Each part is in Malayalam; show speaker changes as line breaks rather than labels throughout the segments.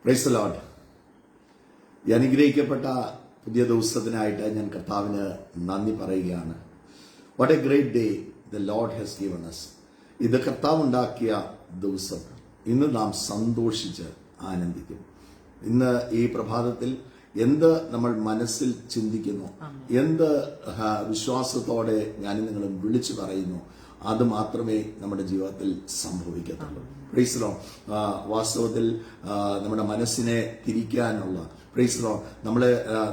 Praise the Lord. ഈ അനുഗ്രഹിക്കപ്പെട്ട പുതിയ ദിവസത്തിനായിട്ട് ഞാൻ കർത്താവിന് നന്ദി പറയുകയാണ്. What A great day the Lord has given us. ഇത് കർത്താവ് ഉണ്ടാക്കിയ ദിവസം. ഇന്ന് നാം സന്തോഷിച്ച് ആനന്ദിക്കും. ഇന്ന് ഈ പ്രഭാതത്തിൽ എന്ത് നമ്മൾ മനസ്സിൽ ചിന്തിക്കുന്നു, എന്ത് വിശ്വാസത്തോടെ ഞാൻ നിങ്ങളും വിളിച്ചു പറയുന്നു, അത് മാത്രമേ നമ്മുടെ ജീവിതത്തിൽ സംഭവിക്കത്തുള്ളൂ. Praise the Lord. വാസ്തവത്തിൽ നമ്മുടെ മനസ്സിനെ തിരിക്കാനുള്ള, പ്രൈസ് ദി ലോർഡ്,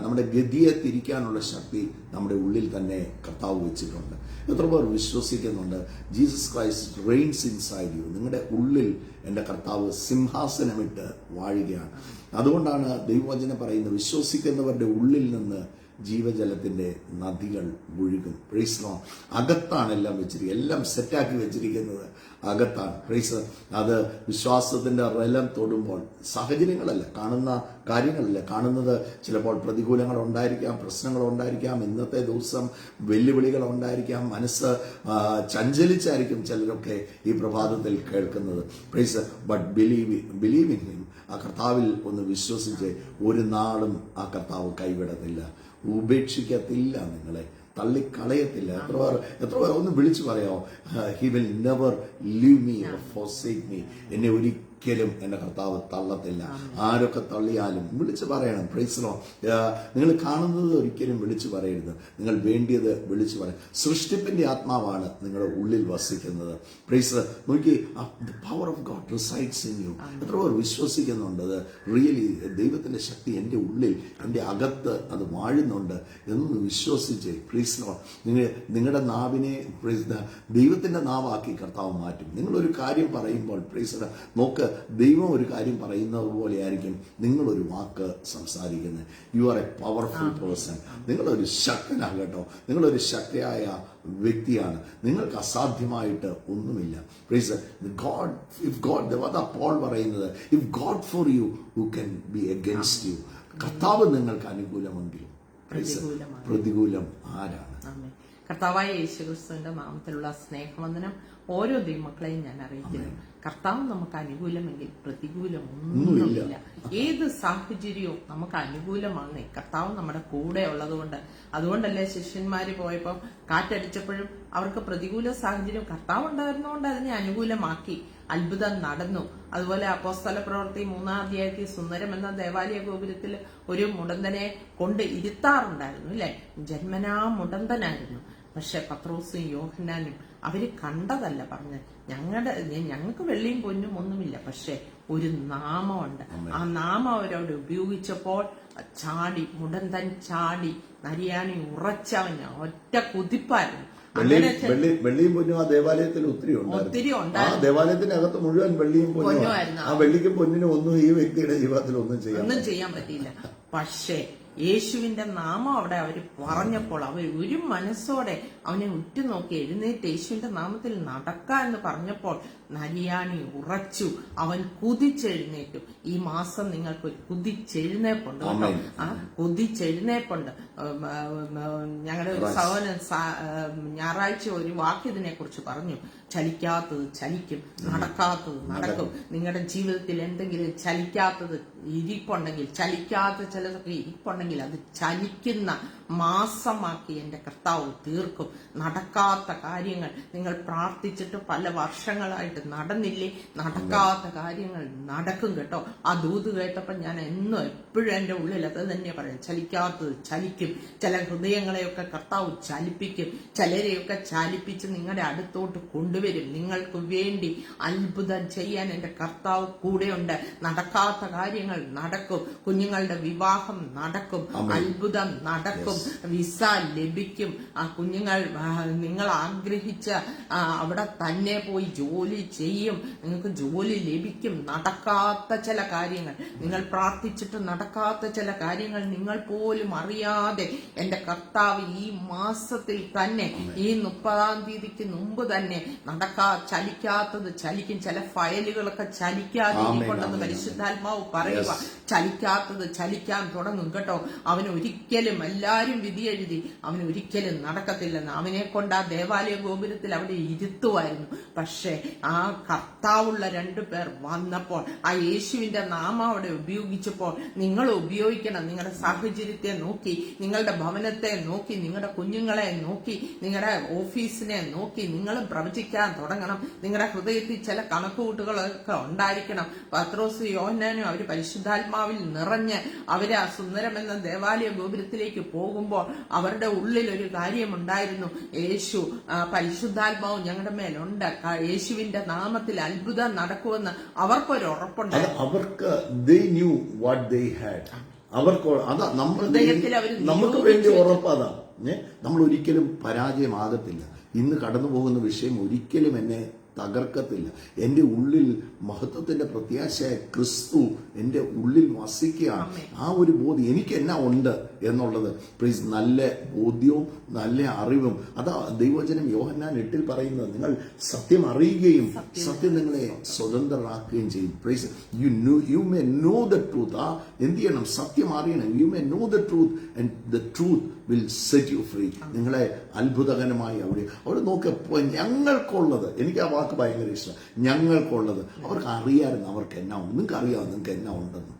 നമ്മുടെ ഗതിയെ തിരിക്കാനുള്ള ശക്തി നമ്മുടെ ഉള്ളിൽ തന്നെ കർത്താവ് വെച്ചിട്ടുണ്ട്. എത്ര പേർ വിശ്വസിക്കുന്നുണ്ട് Jesus Christ reigns inside you? നിങ്ങളുടെ ഉള്ളിൽ എൻ്റെ കർത്താവ് സിംഹാസനമിട്ട് വാഴുകയാണ്. അതുകൊണ്ടാണ് ദൈവവചനം പറയുന്നത്, വിശ്വസിക്കുന്നവരുടെ ഉള്ളിൽ നിന്ന് ജീവജലത്തിന്റെ നദികൾ ഒഴുകും. Praise the Lord. അകത്താണ് എല്ലാം വെച്ചിരിക്കുന്നത്, എല്ലാം സെറ്റാക്കി വെച്ചിരിക്കുന്നത് അകത്താണ്. പ്രൈസ്. അത് വിശ്വാസത്തിന്റെ റലം തൊടുമ്പോൾ സാഹചര്യങ്ങളല്ല, കാണുന്ന കാര്യങ്ങളല്ല കാണുന്നത്. ചിലപ്പോൾ പ്രതികൂലങ്ങൾ ഉണ്ടായിരിക്കാം, പ്രശ്നങ്ങൾ ഉണ്ടായിരിക്കാം, ഇന്നത്തെ ദിവസം വെല്ലുവിളികൾ ഉണ്ടായിരിക്കാം, മനസ്സ് ചഞ്ചലിച്ചായിരിക്കും ചിലരൊക്കെ ഈ പ്രഭാതത്തിൽ കേൾക്കുന്നത്. Praise. But believe in him. ആ കർത്താവിൽ ഒന്ന് വിശ്വസിച്ച് ഒരു നാളും ആ കർത്താവ് കൈവിടത്തില്ല, ഉപേക്ഷിക്കത്തില്ല, നിങ്ങളെ തള്ളിക്കളയത്തില്ല. എത്ര പേർ ഒന്ന് വിളിച്ചു പറയാമോ? He will never leave me or forsake me. എന്നെ ഒരിക്കലും എന്റെ കർത്താവ് തള്ളത്തില്ല. ആരൊക്കെ തള്ളിയാലും വിളിച്ചു പറയണം. Praise the Lord. നിങ്ങൾ കാണുന്നത് ഒരിക്കലും വിളിച്ചു പറയരുത്, നിങ്ങൾ വേണ്ടിയത് വിളിച്ചു പറയും. സൃഷ്ടിപ്പിന്റെ ആത്മാവാണ് നിങ്ങളുടെ ഉള്ളിൽ വസിക്കുന്നത്. പ്രൈസ്. നോക്കി, the power of God resides in you. എത്ര പേർ വിശ്വസിക്കുന്നുണ്ട് റിയലി ദൈവത്തിന്റെ ശക്തി എൻ്റെ ഉള്ളിൽ, എൻ്റെ അകത്ത് അത് വാഴുന്നുണ്ട് എന്ന് വിശ്വസിച്ച്? Praise the Lord. നിങ്ങളുടെ നാവിനെ ദൈവത്തിന്റെ നാവാക്കി കർത്താവ് മാറ്റും. നിങ്ങളൊരു കാര്യം പറയുമ്പോൾ, പ്രൈസ്, നോക്ക്, ദൈവം ഒരു കാര്യം പറയുന്നത് പോലെ ആയിരിക്കും നിങ്ങളൊരു വാക്ക് സംസാരിക്കുന്നത്. You are A powerful person. നിങ്ങളൊരു ശക്തനാകട്ടോ, നിങ്ങളൊരു ശക്തിയായ വ്യക്തിയാണ്. നിങ്ങൾക്ക് അസാധ്യമായിട്ട് ഒന്നുമില്ല. Praise God. ഇഫ് ഗോഡ്, അതാ പോൾ പറയുന്നത്, if God for you who can B against U. കർത്താവ് നിങ്ങൾക്ക് അനുകൂലമെങ്കിൽ പ്രതികൂലം ആരാണ്?
കർത്താവായ യേശുക്രിസ്തുവിന്റെ നാമത്തിലുള്ള സ്നേഹവന്ദനം ഓരോ ദൈവമക്കളെയും ഞാൻ അറിയിക്കുന്നു. കർത്താവ് നമുക്ക് അനുകൂലമെങ്കിൽ പ്രതികൂലം ഒന്നുമില്ല. ഏത് സാഹചര്യവും നമുക്ക് അനുകൂലമാണ്. കർത്താവ് നമ്മുടെ കൂടെ ഉള്ളതുകൊണ്ട്. അതുകൊണ്ടല്ലേ ശിഷ്യന്മാര് പോയപ്പോൾ കാറ്റടിച്ചപ്പോഴും അവർക്ക് പ്രതികൂല സാഹചര്യം കർത്താവ് ഉണ്ടായിരുന്നുകൊണ്ട് അതിനെ അനുകൂലമാക്കി. അത്ഭുതം നടന്നു. അതുപോലെ അപ്പോസ്തല പ്രവൃത്തി 3-ാം അധ്യായത്തിൽ സുന്ദരം എന്ന ദേവാലയ ഗോപുരത്തിൽ ഒരു മുടന്തനെ കൊണ്ട് ഇരുത്താറുണ്ടായിരുന്നു, അല്ലെ? ജന്മനാ മുടന്തനായിരുന്നു. പക്ഷെ പത്രോസും യോഹന്നാനും അവര് കണ്ടതല്ല പറഞ്ഞത്. ഞങ്ങൾക്ക് വെള്ളിയും പൊന്നും ഒന്നുമില്ല, പക്ഷെ ഒരു നാമമുണ്ട്. ആ നാമം അവരവിടെ ഉപയോഗിച്ചപ്പോൾ മുടന്തൻ ചാടി, നരിയാണി ഉറച്ചവന് ഒറ്റ കുതിപ്പായിരുന്നു.
വെള്ളിയും പൊന്നും ആ ദേവാലയത്തിൽ ഒത്തിരി ഉണ്ടായിരുന്നു. ആ ദേവാലയത്തിനകത്ത് മുഴുവൻ വെള്ളിയും പൊന്നുമായിരുന്നു. ആ വെള്ളിക്കും പൊന്നിനും ഒന്നും ഈ വ്യക്തിയുടെ ജീവിതത്തിൽ ഒന്നും ചെയ്യാൻ
പറ്റിയില്ല. പക്ഷേ യേശുവിന്റെ നാമം അവിടെ അവര് പറഞ്ഞപ്പോൾ അവർ ഒരു മനസ്സോടെ അവനെ ഉറ്റുനോക്കി എഴുന്നേറ്റ് യേശുവിന്റെ നാമത്തിൽ നടക്ക എന്ന് പറഞ്ഞപ്പോൾ നരിയാണി ഉറച്ചു. അവൻ കുതിച്ചെഴുന്നേറ്റു. ഈ മാസം നിങ്ങൾക്ക് ഒരു കുതിച്ചെഴുന്നേപ്പുണ്ട് കേട്ടോ. ആ കുതിച്ചെഴുന്നേപ്പുണ്ട്. ഞങ്ങളുടെ ഒരു സഹോദരൻ ഞായറാഴ്ച ഒരു വാക്യത്തിനെ കുറിച്ച് പറഞ്ഞു. ചലിക്കാത്തത് ചലിക്കും, നടക്കാത്തത് നടക്കും. നിങ്ങളുടെ ജീവിതത്തിൽ എന്തെങ്കിലും ചലിക്കാത്തത് ഇരിപ്പുണ്ടെങ്കിൽ, ചലിക്കാത്ത ചിലതൊക്കെ ഇരിപ്പുണ്ടെങ്കിൽ അത് ചലിക്കുന്ന മാസമാക്കി എന്റെ കർത്താവ് തീർക്കും. നടക്കാത്ത കാര്യങ്ങൾ നിങ്ങൾ പ്രാർത്ഥിച്ചിട്ട് പല വർഷങ്ങളായിട്ട് നടന്നില്ലേ, നടക്കാത്ത കാര്യങ്ങൾ നടക്കും കേട്ടോ. ആ ദൂത് കേട്ടപ്പോൾ ഞാൻ എപ്പോഴും എന്റെ ഉള്ളിൽ അത് തന്നെ പറയാം, ചലിക്കാത്തത് ചലിക്കും. ചില ഹൃദയങ്ങളെയൊക്കെ കർത്താവ് ചലിപ്പിക്കും, ചിലരെയൊക്കെ ചലിപ്പിച്ച് നിങ്ങളുടെ അടുത്തോട്ട് കൊണ്ടുവരും. നിങ്ങൾക്ക് വേണ്ടി അത്ഭുതം ചെയ്യാൻ എന്റെ കർത്താവ് കൂടെയുണ്ട്. നടക്കാത്ത കാര്യങ്ങൾ നടക്കും. കുഞ്ഞുങ്ങളുടെ വിവാഹം നടക്കും, അത്ഭുതം നടക്കും, വിസ ലഭിക്കും. ആ കുഞ്ഞുങ്ങൾ നിങ്ങൾ ആഗ്രഹിച്ച അവിടെ തന്നെ പോയി ജോലി ചെയ്യും, നിങ്ങൾക്ക് ജോലി ലഭിക്കും. നടക്കാത്ത ചില കാര്യങ്ങൾ, നിങ്ങൾ പ്രാർത്ഥിച്ചിട്ട് നടക്കാത്ത ചില കാര്യങ്ങൾ നിങ്ങൾ പോലും അറിയാതെ എന്റെ കർത്താവ് ഈ മാസത്തിൽ തന്നെ, ഈ 30-ാം തീയതിക്ക് മുമ്പ് തന്നെ ചലിക്കാത്തത് ചലിക്കും. ചില ഫയലുകളൊക്കെ ചലിക്കാതെ ഇരിക്കൊണ്ടെന്ന് പരിശുദ്ധാത്മാവ് പറയുക. ചലിക്കാത്തത് ചലിക്കാൻ തുടങ്ങും കേട്ടോ. അവന് ഒരിക്കലും, എല്ലാരും വിധി എഴുതി, അവന് ഒരിക്കലും നടക്കത്തില്ലെന്ന്. അവനെ കൊണ്ട് ആ ദേവാലയ ഗോപുരത്തിൽ അവിടെ ഇരുത്തുമായിരുന്നു. പക്ഷെ ആ കർത്താവുള്ള 2 പേർ വന്നപ്പോൾ, ആ യേശുവിന്റെ നാമം അവിടെ ഉപയോഗിച്ചപ്പോൾ, നിങ്ങൾ ഉപയോഗിക്കണം. നിങ്ങളുടെ സാഹചര്യത്തെ നോക്കി, നിങ്ങളുടെ ഭവനത്തെ നോക്കി, നിങ്ങളുടെ കുഞ്ഞുങ്ങളെ നോക്കി, നിങ്ങളുടെ ഓഫീസിനെ നോക്കി നിങ്ങളും പ്രവചിക്കാൻ തുടങ്ങണം. നിങ്ങളുടെ ഹൃദയത്തിൽ ചില കണക്കുകൂട്ടുകളൊക്കെ ഉണ്ടായിരിക്കണം. പത്രോസ് യോഹന്നാനും അവര് പരിശുദ്ധാത്മാവിൽ നിറഞ്ഞ് അവര് ആ സുന്ദരമെന്ന ദേവാലയ ഗോപുരത്തിലേക്ക് പോകുമ്പോൾ അവരുടെ ഉള്ളിൽ ഒരു കാര്യമുണ്ടായിരുന്നു. യേശു പരിശുദ്ധാത്മാവ് ഞങ്ങളുടെ മേലുണ്ട്, യേശുവിന്റെ നാമത്തിൽ അത്ഭുതം നടക്കുമെന്ന് അവർക്കൊരു ഉറപ്പുണ്ടായിരുന്നു.
അവർക്ക് they knew what they had. അവർക്ക് അതാ നമുക്ക് വേണ്ടി ഉറപ്പതാ. നമ്മൾ ഒരിക്കലും പരാജയമാകത്തില്ല. ഇന്ന് കടന്നു പോകുന്ന വിഷയം ഒരിക്കലും എന്നെ തകർക്കത്തില്ല. എൻ്റെ ഉള്ളിൽ മഹത്വത്തിന്റെ പ്രത്യാശയായ ക്രിസ്തു എൻ്റെ ഉള്ളിൽ വസിക്കുകയാണ്. ആ ഒരു ബോധ്യം എനിക്ക് എന്നാ ഉണ്ട് എന്നുള്ളത് പ്ലീസ് നല്ല ബോധ്യവും നല്ല അറിവും. അതാ ദൈവവചനം യോഹന്നാൻ 8 പറയുന്നത്, നിങ്ങൾ സത്യം അറിയുകയും സത്യം നിങ്ങളെ സ്വതന്ത്രരാക്കുകയും ചെയ്യും. Please you may know the truth. എന്ത് ചെയ്യണം? സത്യം അറിയണം. You may know the truth and the truth will set you free. നിങ്ങളെ അത്ഭുതകരമായി അവിടെ നോക്കുക. ഞങ്ങൾക്കുള്ളത്, എനിക്ക് ആ വാക്ക് ഭയങ്കര ഇഷ്ടം. ഞങ്ങൾക്കുള്ളത് അവർക്ക് അറിയാമായിരുന്നു. അവർക്ക് എന്നാ ഉണ്ട്. നിങ്ങൾക്ക് അറിയാമോ നിങ്ങൾക്ക് എന്നാ ഉണ്ടെന്ന്?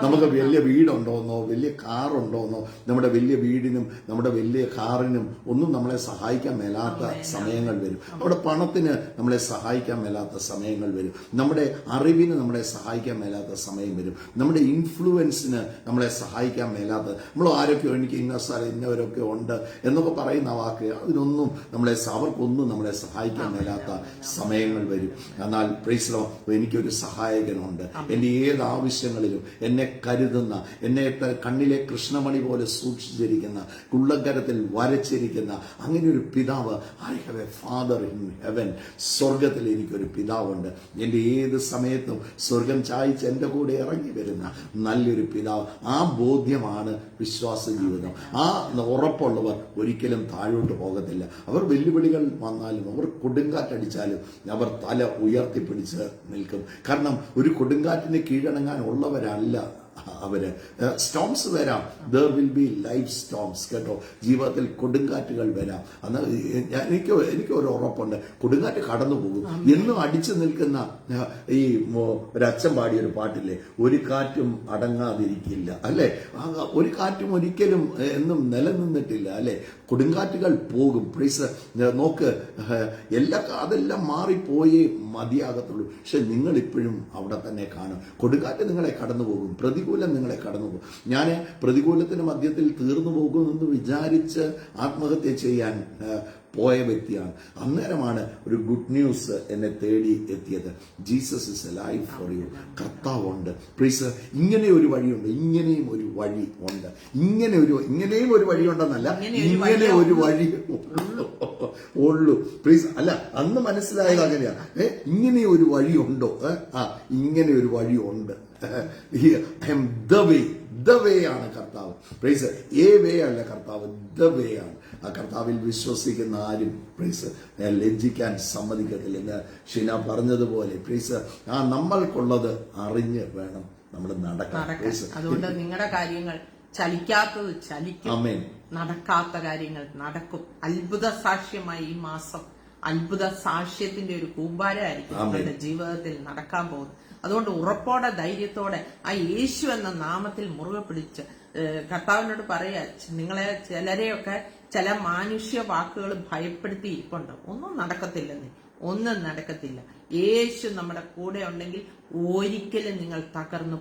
നമുക്ക് വലിയ വീടുണ്ടോന്നോ വലിയ കാറുണ്ടോന്നോ, നമ്മുടെ വലിയ വീടിനും നമ്മുടെ വലിയ കാറിനും ഒന്നും നമ്മളെ സഹായിക്കാൻ മേലാത്ത സമയങ്ങൾ വരും. നമ്മുടെ പണത്തിന് നമ്മളെ സഹായിക്കാൻ മേലാത്ത സമയങ്ങൾ വരും. നമ്മുടെ അറിവിന് നമ്മളെ സഹായിക്കാൻ മേലാത്ത സമയം വരും. നമ്മുടെ ഇൻഫ്ലുവൻസിന് നമ്മളെ സഹായിക്കാൻ മേലാത്ത, നമ്മൾ ആരൊക്കെയോ എനിക്ക് ഇന്ന സ്ഥലം ഇന്നവരൊക്കെ ഉണ്ട് എന്നൊക്കെ പറയുന്ന വാക്ക്, അതിനൊന്നും അവർക്കൊന്നും നമ്മളെ സഹായിക്കാൻ മേലാത്ത സമയങ്ങൾ വരും. എന്നാൽ പ്രൈസ് ദി ലോർഡ്, എനിക്കൊരു സഹായകനുണ്ട്. എൻ്റെ ഏത് ആവശ്യങ്ങളിലും എന്നെ കരുതുന്ന, എന്നെ കണ്ണിലെ കൃഷ്ണമണി പോലെ സൂക്ഷിച്ചിരിക്കുന്ന, ഉള്ളക്കരത്തിൽ വരച്ചിരിക്കുന്ന അങ്ങനെ ഒരു പിതാവ്. I have A father in heaven. സ്വർഗത്തിൽ എനിക്കൊരു പിതാവുണ്ട്. എൻ്റെ ഏത് സമയത്തും സ്വർഗം ചായച്ച് എൻ്റെ കൂടെ ഇറങ്ങി വരുന്ന നല്ലൊരു പിതാവ്. ആ ബോധ്യമാണ് വിശ്വാസ ജീവിതം. ആ ഉറപ്പുള്ളവർ ഒരിക്കലും താഴോട്ട് പോകത്തില്ല. അവർ വെല്ലുവിളികൾ വന്നാലും, അവർ കൊടുങ്കാറ്റടിച്ചാലും അവർ തല ഉയർത്തിപ്പിടിച്ച് നിൽക്കും. കാരണം ഒരു കൊടുങ്കാറ്റിന് കീഴടങ്ങാൻ ഉള്ളവരല്ല അവര്. സ്റ്റോംസ് വരാം, there will be life storms. കേട്ടോ, ജീവിതത്തിൽ കൊടുങ്കാറ്റുകൾ വരാം. എന്നാൽ എനിക്ക് ഒരു ഉറപ്പുണ്ട്, കൊടുങ്കാറ്റ് കടന്നു പോകും. എന്നും അടിച്ചു നിൽക്കുന്ന ഈ ഒരച്ഛൻ പാടിയൊരു പാട്ടില്ലേ, ഒരു കാറ്റും അടങ്ങാതിരിക്കില്ല അല്ലെ. ഒരു കാറ്റും ഒരിക്കലും എന്നും നിലനിന്നിട്ടില്ല അല്ലെ. കൊടുങ്കാറ്റുകൾ പോകും. പ്ലീസ് നോക്ക്, അതെല്ലാം മാറിപ്പോയേ മതിയാകത്തുള്ളൂ. പക്ഷെ നിങ്ങൾ ഇപ്പോഴും അവിടെ തന്നെ കാണും. കൊടുങ്കാറ്റ് നിങ്ങളെ കടന്നു പോകും, പ്രതികൂലം നിങ്ങളെ കടന്നു പോകും. ഞാൻ പ്രതികൂലത്തിന്റെ മധ്യത്തിൽ തീർന്നു പോകുമെന്ന് വിചാരിച്ച് ആത്മഹത്യ ചെയ്യാൻ പോയ വ്യക്തിയാണ്. അന്നേരമാണ് ഒരു ഗുഡ് ന്യൂസ് എന്നെ തേടി എത്തിയത്. Jesus is alive for you. കർത്താവുണ്ട്. പ്ലീസ്, ഇങ്ങനെ ഒരു വഴിയുണ്ട്, ഇങ്ങനെയും ഒരു വഴി ഉണ്ട്. ഇങ്ങനെയും ഒരു വഴി ഉണ്ടെന്നല്ല, ഇങ്ങനെ ഒരു വഴി ഉള്ളൂ. പ്ലീസ്, അല്ല അന്ന് മനസ്സിലായത് അങ്ങനെയാ. ഇങ്ങനെ ഒരു വഴി ഉണ്ടോ? ഇങ്ങനെ ഒരു വഴി ഉണ്ട്. ഐ എം ദ വേ ആണ് കർത്താവ്. പ്രൈസ്, എ വേ അല്ല കർത്താവ്, ദ വേ ആണ്. ആ കർത്താവിൽ വിശ്വസിക്കുന്ന ആരും പ്രൈസ് ലജ്ജിക്കാൻ സമ്മതിക്കത്തില്ല. എന്ന് ഷിന പറഞ്ഞതുപോലെ പ്രൈസ്, നമ്മൾക്കുള്ളത് അറിഞ്ഞ് വേണം നമ്മൾ നടക്കാൻ.
അതുകൊണ്ട് നിങ്ങളുടെ കാര്യങ്ങൾ ചലിക്കാത്തത് ചലിക്കും, നടക്കാത്ത കാര്യങ്ങൾ നടക്കും. അത്ഭുത സാക്ഷ്യമായി ഈ മാസം അത്ഭുത സാക്ഷ്യത്തിന്റെ ഒരു കൂമ്പാരമായിരിക്കും നിങ്ങളുടെ ജീവിതത്തിൽ നടക്കാൻ പോകുന്നത്. അതുകൊണ്ട് ഉറപ്പോടെ ധൈര്യത്തോടെ ആ യേശു എന്ന നാമത്തിൽ മുറുകെ പിടിച്ച് കർത്താവിനോട് പറയാ, നിങ്ങളെ ചിലരെയൊക്കെ ചില മാനുഷ്യ വാക്കുകൾ ഭയപ്പെടുത്തിയിരിപ്പുണ്ട്. ഒന്നും നടക്കത്തില്ല. യേശു നമ്മുടെ കൂടെ ഉണ്ടെങ്കിൽ ഒരിക്കലും നിങ്ങൾ തളർന്നു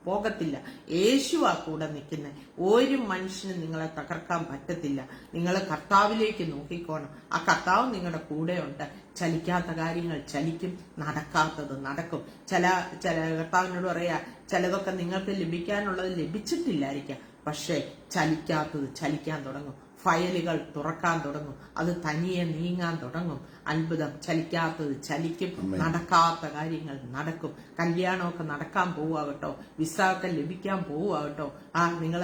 പോകത്തില്ല. യേശു ആ കൂടെ നിൽക്കുന്നത്. ഒരു മനുഷ്യനും നിങ്ങളെ തകർക്കാൻ പറ്റത്തില്ല. നിങ്ങൾ കർത്താവിലേക്ക് നോക്കിക്കോണം. ആ കർത്താവ് നിങ്ങളുടെ കൂടെ ഉണ്ട്. ചലിക്കാത്ത കാര്യങ്ങൾ ചലിക്കും, നടക്കാത്തത് നടക്കും. ചില കർത്താവിനോട് പറയാ, ചിലതൊക്കെ നിങ്ങൾക്ക് ലഭിക്കാനുള്ളത് ലഭിച്ചിട്ടില്ലായിരിക്കാം, പക്ഷേ ചലിക്കാത്തത് ചലിക്കാൻ തുടങ്ങും. ഫയലുകൾ തുറക്കാൻ തുടങ്ങും. അത് തനിയെ നീങ്ങാൻ തുടങ്ങും. അത്ഭുതം. ചലിക്കാത്തത് ചലിക്കും, നടക്കാത്ത കാര്യങ്ങൾ നടക്കും. കല്യാണമൊക്കെ നടക്കാൻ പോവുകട്ടോ, വിസ ഒക്കെ ലഭിക്കാൻ പോവുകട്ടോ. നിങ്ങൾ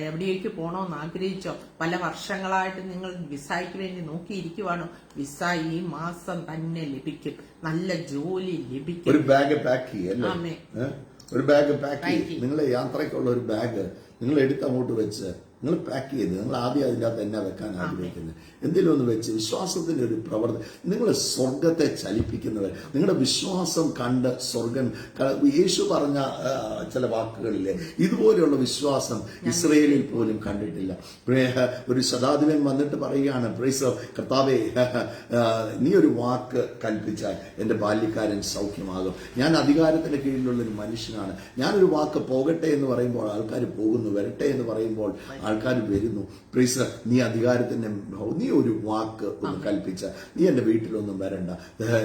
എവിടേക്ക് പോകണമെന്ന് ആഗ്രഹിച്ചോ, പല വർഷങ്ങളായിട്ട് നിങ്ങൾ വിസയ്ക്ക് വേണ്ടി നോക്കിയിരിക്കുവാണോ, വിസ ഈ മാസം തന്നെ ലഭിക്കും. നല്ല ജോലി ലഭിക്കും.
ഒരു ബാഗ് പാക്ക് ചെയ്യും. നിങ്ങളെ യാത്രയ്ക്കുള്ള ഒരു ബാഗ് നിങ്ങൾ എടുത്ത് അങ്ങോട്ട് വെച്ച് നിങ്ങൾ പാക്ക് ചെയ്ത് നിങ്ങൾ ആദ്യം അതിൻ്റെ അകത്ത് എന്നാ വെക്കാൻ ആഗ്രഹിക്കുന്നത് എന്തെങ്കിലും ഒന്ന് വെച്ച് വിശ്വാസത്തിന്റെ ഒരു പ്രവർത്തി. നിങ്ങൾ സ്വർഗത്തെ ചലിപ്പിക്കുന്നവർ. നിങ്ങളുടെ വിശ്വാസം കണ്ട് സ്വർഗം, യേശു പറഞ്ഞ ചില വാക്കുകളില്ലേ, ഇതുപോലെയുള്ള വിശ്വാസം ഇസ്രയേലിൽ പോലും കണ്ടിട്ടില്ല. ഒരു ശതാധിപൻ വന്നിട്ട് പറയുകയാണ്, പ്രൈസ് കർത്താവേ, നീ ഒരു വാക്ക് കൽപ്പിച്ചാൽ എൻ്റെ ബാല്യക്കാരൻ സൗഖ്യമാകും. ഞാൻ അധികാരത്തിന് കീഴിലുള്ള ഒരു മനുഷ്യനാണ്. ഞാനൊരു വാക്ക് പോകട്ടെ എന്ന് പറയുമ്പോൾ ആൾക്കാർ പോകുന്നു, വരട്ടെ എന്ന് പറയുമ്പോൾ ആൾക്കാർ വരുന്നു. പ്രൈസ്, നീ അധികാരത്തിന്റെ, നീ ഒരു വാക്ക് ഒന്ന് കൽപ്പിച്ച, നീ എൻ്റെ വീട്ടിലൊന്നും വരണ്ട,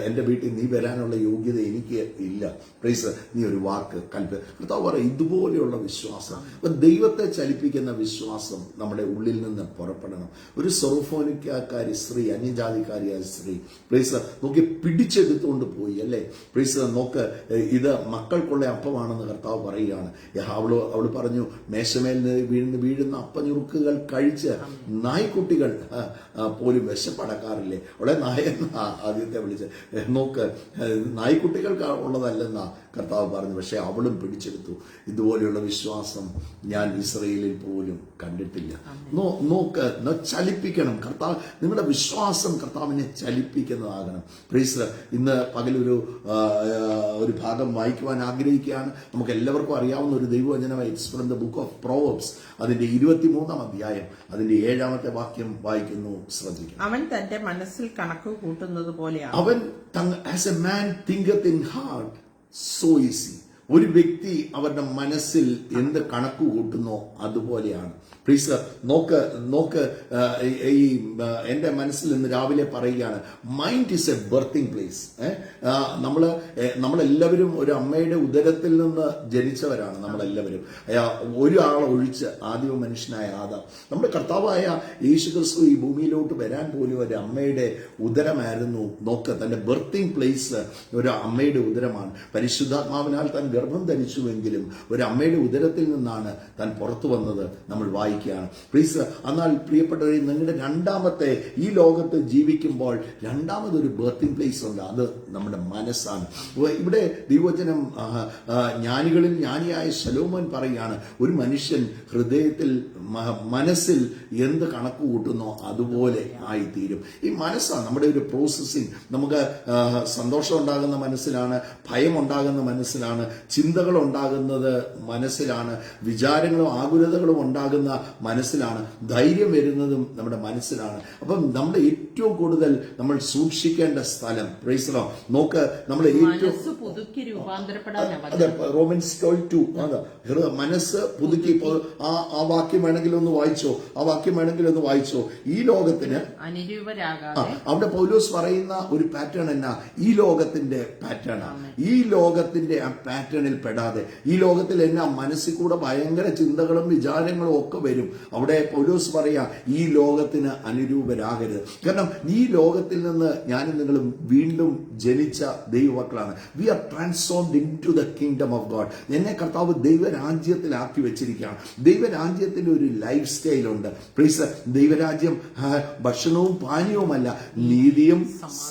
എൻ്റെ വീട്ടിൽ നീ വരാനുള്ള യോഗ്യത എനിക്ക് ഇല്ല. പ്രൈസ്, നീ ഒരു വാക്ക് കർത്താവ് പറയും. ഇതുപോലെയുള്ള വിശ്വാസം, ദൈവത്തെ ചലിപ്പിക്കുന്ന വിശ്വാസം നമ്മുടെ ഉള്ളിൽ നിന്ന് പുറപ്പെടണം. ഒരു സൊറോഫോനിക്കാരി സ്ത്രീ, അന്യജാതിക്കാരിയായ സ്ത്രീ, പ്രൈസ് നോക്കി പിടിച്ചെടുത്തുകൊണ്ട് പോയി അല്ലേ. പ്രൈസ് നോക്ക്, ഇത് മക്കൾക്കുള്ള അപ്പമാണെന്ന് കർത്താവ് പറയുകയാണ്. അവള് പറഞ്ഞു, മേശമേൽ വീഴുന്ന അപ്പഞ്ഞുറുക്കുകൾ കഴിച്ച് നായ്ക്കുട്ടികൾ പോലും വിശപ്പടക്കാറില്ലേ. അവളെ നായെന്ന ആദ്യത്തെ വിളിച്ച് നോക്ക്, നായ്ക്കുട്ടികൾക്ക് ഉള്ളതല്ലെന്നാ കർത്താവ് പറഞ്ഞു. പക്ഷെ അവളും പിടിച്ചെടുത്തു. ഇതുപോലെയുള്ള വിശ്വാസം ഞാൻ ഇസ്രയേലിൽ പോലും കണ്ടിട്ടില്ല. നോക്ക്, ചലിപ്പിക്കണം. കർത്താവ്, നിങ്ങളുടെ വിശ്വാസം കർത്താവിനെ ചലിപ്പിക്കുന്നതാകണം. പ്രൈസ്, ഇന്ന് പകലൊരു ഭാഗം വായിക്കുവാൻ ആഗ്രഹിക്കുകയാണ്. നമുക്ക് എല്ലാവർക്കും അറിയാവുന്ന ഒരു ദൈവവചനം, it's from the book of proverbs, അതിന്റെ 23-ാം അധ്യായം അതിന്റെ 7-ാമത്തെ വാക്യം വായിക്കുന്നു, ശ്രദ്ധിക്കണം.
അവൻ തന്റെ മനസ്സിൽ കണക്ക് കൂട്ടുന്നത് പോലെയാണ്.
അവൻ as a man തിങ്കത്ത് in heart so easy. ഒരു വ്യക്തി അവരുടെ മനസ്സിൽ എന്ത് കണക്ക് കൂട്ടുന്നോ അതുപോലെയാണ്. പ്ലീസ് നോക്ക്, ഈ എൻ്റെ മനസ്സിൽ ഇന്ന് രാവിലെ പറയുകയാണ്, mind is A birthing place. നമ്മളെല്ലാവരും ഒരു അമ്മയുടെ ഉദരത്തിൽ നിന്ന് ജനിച്ചവരാണ്. നമ്മളെല്ലാവരും, ഒരാൾ ഒഴിച്ച് ആദ്യ മനുഷ്യനായ ആദാം. നമ്മുടെ കർത്താവായ യേശുക്രിസ്തു ഈ ഭൂമിയിലോട്ട് വരാൻ പോലും ഒരു അമ്മയുടെ ഉദരമായിരുന്നു. നോക്ക്, തന്റെ ബർത്തിങ് പ്ലേസ് ഒരു അമ്മയുടെ ഉദരമാണ്. പരിശുദ്ധാത്മാവിനാൽ താൻ ഗർഭം ധരിച്ചുവെങ്കിലും ഒരു അമ്മയുടെ ഉദരത്തിൽ നിന്നാണ് താൻ പുറത്തു വന്നത് നമ്മൾ വായിക്കുകയാണ്. പ്ലീസ്, എന്നാൽ പ്രിയപ്പെട്ടവരെ, നിങ്ങളുടെ രണ്ടാമത്തെ ഈ ലോകത്ത് ജീവിക്കുമ്പോൾ രണ്ടാമതൊരു ബർത്തിങ് പ്ലേസ് ഉണ്ട്. അത് നമ്മുടെ മനസ്സാണ്. ഇവിടെ ദൈവവചനം ജ്ഞാനികളിൽ ജ്ഞാനിയായ ശലോമോൻ പറയുകയാണ്, ഒരു മനുഷ്യൻ ഹൃദയത്തിൽ മനസ്സിൽ എന്ത് കണക്ക് കൂട്ടുന്നോ അതുപോലെ ആയിത്തീരും. ഈ മനസ്സാണ് നമ്മുടെ ഒരു പ്രോസസ്സിങ്. നമുക്ക് സന്തോഷം ഉണ്ടാകുന്ന മനസ്സിലാണ്, ഭയം ഉണ്ടാകുന്ന മനസ്സിലാണ്, ചിന്തകൾ ഉണ്ടാകുന്നത് മനസ്സിലാണ്, വിചാരങ്ങളും ആകുലതകളും ഉണ്ടാകുന്ന മനസ്സിലാണ്, ധൈര്യം വരുന്നതും നമ്മുടെ മനസ്സിലാണ്. അപ്പം നമ്മുടെ ഏറ്റവും കൂടുതൽ നമ്മൾ സൂക്ഷിക്കേണ്ട സ്ഥലം, പ്രൈസ് ദി ലോർഡ്, നോക്ക്, നമ്മൾ ഏറ്റവും റോമൻസ് 12 മനസ്സ് പുതുക്കി. ആ വാക്യം വേണമെങ്കിൽ ഒന്ന് വായിച്ചോ. ഈ ലോകത്തിന് അവിടെ പൗലോസ് പറയുന്ന ഒരു പാറ്റേൺ എന്നാ, ഈ ലോകത്തിന്റെ പാറ്റേൺ ആണ്. ഈ ലോകത്തിന്റെ ആ പാറ്റേണിൽ പെടാതെ, ഈ ലോകത്തിൽ എന്നാ മനസ്സിൽ കൂടെ ഭയങ്കര ചിന്തകളും വിചാരങ്ങളും ഒക്കെ വരും. അവിടെ പൗലോസ് പറയാ, ഈ ലോകത്തിന് അനുരൂപരാകരുത്. കാരണം ഈ ലോകത്തിൽ നിന്ന് ഞാനും നിങ്ങളും വീണ്ടും ജനിച്ച ദൈവമക്കളാണ്. We are transformed into the kingdom of God. എന്നെ കർത്താവ് ദൈവരാജ്യത്തിലാക്കി വെച്ചിരിക്കുകയാണ്. ദൈവരാജ്യത്തിന്റെ ഒരു ലൈഫ് സ്റ്റൈലുണ്ട്. പ്ലീസ്, ദൈവരാജ്യം ഭക്ഷണവും പാനീയവുമല്ല, നീതിയും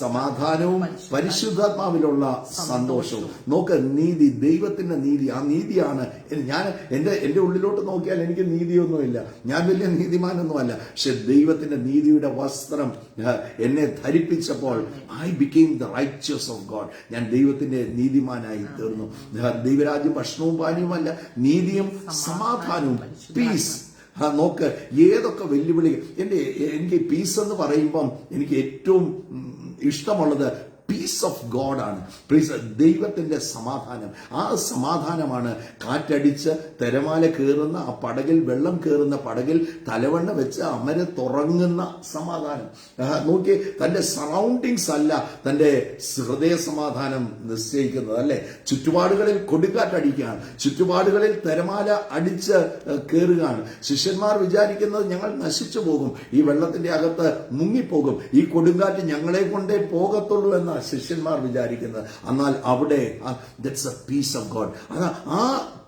സമാധാനവും പരിശുദ്ധാത്മാവിലുള്ള സന്തോഷവും. നോക്ക്, നീതി, ദൈവത്തിന്റെ നീതി, ആ നീതിയാണ്. ഞാൻ എന്റെ ഉള്ളിലോട്ട് നോക്കിയാൽ എനിക്ക് നീതിയൊന്നുമില്ല, ഞാൻ വലിയ നീതിമാനൊന്നുമല്ല. പക്ഷെ ദൈവത്തിന്റെ നീതിയുടെ വസ്ത്രം എന്നെ ധരിപ്പിച്ചപ്പോൾ I became the righteous of God. ഞാൻ ദൈവത്തിന്റെ നീതിമാനായി തീർന്നു. ദൈവരാജ്യം ഭക്ഷണവും പാനീയവുമല്ല, നീതിയും സമാധാനവും, പീസ്. നോക്ക്, ഏതൊക്കെ വെല്ലുവിളി. എനിക്ക് പീസ് എന്ന് പറയുമ്പം എനിക്ക് ഏറ്റവും ഇഷ്ടമുള്ളത് പീസ് ഓഫ് ഗോഡ് ആണ്. പ്ലീസ്, ദൈവത്തിന്റെ സമാധാനം. ആ സമാധാനമാണ് കാറ്റടിച്ച് തിരമാല കയറുന്ന ആ പടകിൽ, വെള്ളം കയറുന്ന പടകിൽ തലവണ്ണ വെച്ച് അമര തുറങ്ങുന്ന സമാധാനം. നോക്കി, തന്റെ സറൗണ്ടിങ്സ് അല്ല തന്റെ ഹൃദയ സമാധാനം നിശ്ചയിക്കുന്നത്, അല്ലെ. ചുറ്റുപാടുകളിൽ കൊടുങ്കാറ്റടിക്കുകയാണ്, ചുറ്റുപാടുകളിൽ തിരമാല അടിച്ച് കയറുകയാണ്. ശിഷ്യന്മാർ വിചാരിക്കുന്നത് ഞങ്ങൾ നശിച്ചു പോകും, ഈ വെള്ളത്തിന്റെ അകത്ത് മുങ്ങിപ്പോകും, ഈ കൊടുങ്കാറ്റ് ഞങ്ങളെ കൊണ്ടേ പോകത്തുള്ളൂ എന്ന ശിഷ്യന്മാർ വിചാരിക്കുന്നത്. എന്നാൽ അവിടെ that's a peace of God. ആ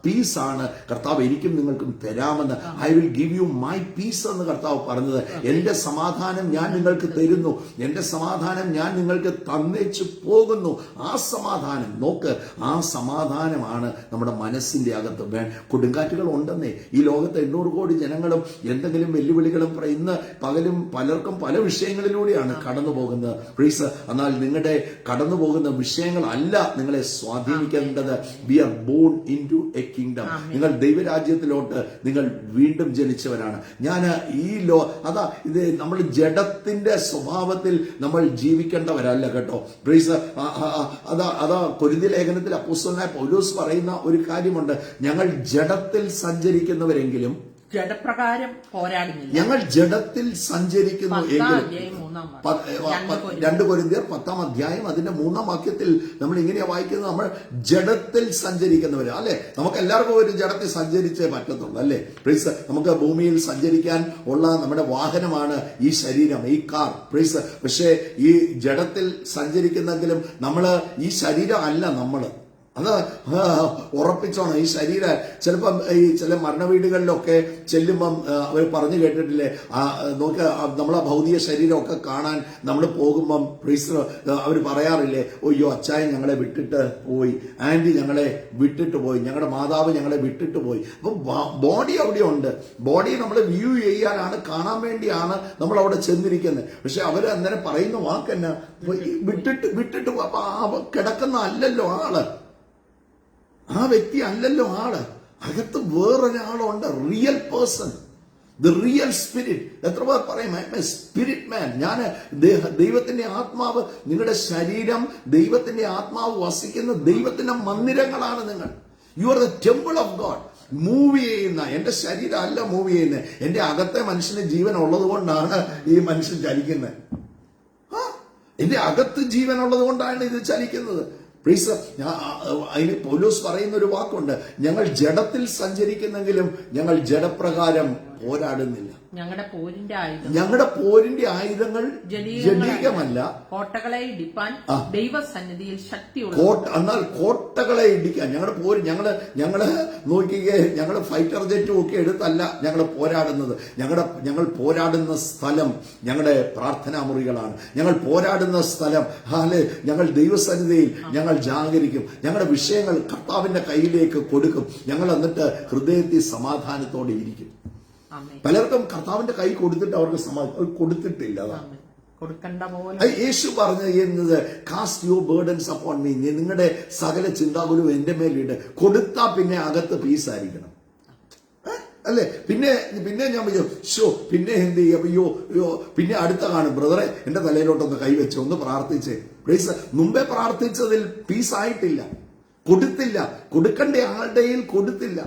പീസാണ് കർത്താവ് എനിക്കും നിങ്ങൾക്കും തരാമെന്ന്. I will give you my peace എന്ന് കർത്താവ് പറഞ്ഞത്. എന്റെ സമാധാനം ഞാൻ നിങ്ങൾക്ക് തരുന്നു, എന്റെ സമാധാനം ഞാൻ നിങ്ങൾക്ക് തന്നേച്ചു പോകുന്നു. ആ സമാധാനം നോക്ക്, ആ സമാധാനമാണ് നമ്മുടെ മനസ്സിന്റെ അകത്ത്. കൊടുങ്കാറ്റുകൾ ഉണ്ടെന്നേ ഈ ലോകത്ത് 800 കോടി ജനങ്ങളും എന്തെങ്കിലും വെല്ലുവിളികളും ഇന്ന് പകലും പലർക്കും പല വിഷയങ്ങളിലൂടെയാണ് കടന്നു പോകുന്നത്. പ്ലീസ്, എന്നാൽ നിങ്ങളുടെ കടന്നു പോകുന്ന വിഷയങ്ങളല്ല നിങ്ങളെ സ്വാധീനിക്കേണ്ടത്. We are born into a kingdom. നിങ്ങൾ ദൈവരാജ്യത്തിലോട്ട് നിങ്ങൾ വീണ്ടും ജനിച്ചവരാണ്. ഞാൻ അതാ ഇത് നമ്മൾ ജഡത്തിന്റെ സ്വഭാവത്തിൽ നമ്മൾ ജീവിക്കേണ്ടവരല്ല കേട്ടോ. പ്ലീസ്, അതാ കൊരിന്ത്യർ ലേഖനത്തിൽ അപ്പോസ്തലനായ പൗലോസ് പറയുന്ന ഒരു കാര്യമുണ്ട്. ഞങ്ങൾ ജഡത്തിൽ സഞ്ചരിക്കുന്നവരെങ്കിലും
ജഡപ്രകാരം പോരാടുന്നില്ല.
ഞങ്ങൾ ജഡത്തിൽ സഞ്ചരിക്കുന്നു എങ്കിലും 2 കൊരിന്ത്യർ 10-ാം അധ്യായം അതിന്റെ 3-ാം വാക്യത്തിൽ നമ്മൾ ഇങ്ങനെയാ വായിക്കുന്നത്, നമ്മൾ ജഡത്തിൽ സഞ്ചരിക്കുന്നവര് അല്ലെ. നമുക്ക് എല്ലാവർക്കും ഒരു ജഡത്തിൽ സഞ്ചരിച്ചേ പറ്റത്തുള്ളൂ അല്ലെ. പ്ലീസ്, നമുക്ക് ഭൂമിയിൽ സഞ്ചരിക്കാൻ ഉള്ള നമ്മുടെ വാഹനമാണ് ഈ ശരീരം, ഈ കാർ. പ്ലീസ്, പക്ഷേ ഈ ജഡത്തിൽ സഞ്ചരിക്കുന്നെങ്കിലും നമ്മള് ഈ ശരീരം അല്ല നമ്മള്. അത് ഉറപ്പിച്ചോണം. ഈ ശരീരം ചിലപ്പം ഈ ചില മരണവീടുകളിലൊക്കെ ചെല്ലുമ്പം അവർ പറഞ്ഞു കേട്ടിട്ടില്ലേ, നോക്കി നമ്മളെ ഭൗതിക ശരീരമൊക്കെ കാണാൻ നമ്മൾ പോകുമ്പം അവർ പറയാറില്ലേ, അയ്യോ അച്ചായൻ ഞങ്ങളെ വിട്ടിട്ട് പോയി, ആന്റി ഞങ്ങളെ വിട്ടിട്ട് പോയി, ഞങ്ങളുടെ മാതാവ് ഞങ്ങളെ വിട്ടിട്ട് പോയി. അപ്പം ബോഡി അവിടെ ഉണ്ട്. ബോഡി നമ്മൾ വ്യൂ ചെയ്യാനാണ്, കാണാൻ വേണ്ടിയാണ് നമ്മൾ അവിടെ ചെന്നിരിക്കുന്നത്. പക്ഷെ അവർ അന്നേരം പറയുന്ന വാക്കെന്നാ, വിട്ടിട്ട് കിടക്കുന്ന അല്ലല്ലോ ആള്, ആ വ്യക്തി അല്ലല്ലോ ആള്. അകത്ത് വേറൊരാളുണ്ട്, real person, the real spirit. എത്ര പേർ പറയും സ്പിരിറ്റ് മാൻ? ഞാൻ ദൈവത്തിന്റെ ആത്മാവ്, നിങ്ങളുടെ ശരീരം ദൈവത്തിന്റെ ആത്മാവ് വസിക്കുന്ന ദൈവത്തിന്റെ മന്ദിരങ്ങളാണ് നിങ്ങൾ. You are the temple of God. Move ചെയ്യുന്ന എന്റെ ശരീരം അല്ല മൂവ് ചെയ്യുന്നത്, എന്റെ അകത്തെ മനുഷ്യന് ജീവൻ ഉള്ളത് കൊണ്ടാണ് ഈ മനുഷ്യൻ ചലിക്കുന്നത്. എന്റെ അകത്ത് ജീവൻ ഉള്ളത് കൊണ്ടാണ് ഇത് ചലിക്കുന്നത്. അതിന് പൗലോസ് പറയുന്ന ഒരു വാക്കുണ്ട്, ഞങ്ങൾ ജഡത്തിൽ സഞ്ചരിക്കുന്നെങ്കിലും ഞങ്ങൾ ജഡപ്രകാരം പോരാടുന്നില്ല.
ഞങ്ങളുടെ
പോരിന്റെ ആയുധങ്ങൾ ജഡീകമല്ല,
കോട്ടകളെ ഇടിപ്പാൻ ദൈവസന്നിധിയിൽ ശക്തിയുള്ള.
എന്നാൽ കോട്ടകളെ ഇടിക്കാൻ ഞങ്ങള് നോക്കിക്കേ, ഞങ്ങള് ഫൈറ്റർ ജെറ്റും ഒക്കെ എടുത്തല്ല ഞങ്ങൾ പോരാടുന്നത്. ഞങ്ങൾ പോരാടുന്ന സ്ഥലം ഞങ്ങളുടെ പ്രാർത്ഥനാ മുറികളാണ്. ഞങ്ങൾ പോരാടുന്ന സ്ഥലം ഞങ്ങൾ ദൈവസന്നിധിയിൽ ഞങ്ങൾ ജാഗരിക്കും. ഞങ്ങളുടെ വിഷയങ്ങൾ കർത്താവിന്റെ കയ്യിലേക്ക് കൊടുക്കും. ഞങ്ങൾ എന്നിട്ട് ഹൃദയത്തിൽ സമാധാനത്തോടെ ഇരിക്കും. പലർക്കും കർത്താവിന്റെ കൈ കൊടുത്തിട്ട് അവർക്ക് കൊടുത്തിട്ടില്ല. യേശു പറഞ്ഞത് cast your burdens upon me, നിങ്ങളുടെ സകല ചിന്താകുലവും എന്റെ മേലിട്ട് കൊടുത്താ പിന്നെ അകത്ത് പീസായിരിക്കണം അല്ലെ. പിന്നെ ഞാൻ വിചാരിച്ചു പിന്നെ എന്ത് ചെയ്യും, അയ്യോ പിന്നെ അടുത്ത കാണും, ബ്രദറെ എന്റെ തലയിലോട്ടൊന്ന് കൈവച്ച് ഒന്ന് പ്രാർത്ഥിച്ചേ. പ്ലീസ്, മുമ്പേ പ്രാർത്ഥിച്ചതിൽ പീസായിട്ടില്ല, കൊടുത്തില്ല, കൊടുക്കേണ്ട ആളുടെയിൽ കൊടുത്തില്ല.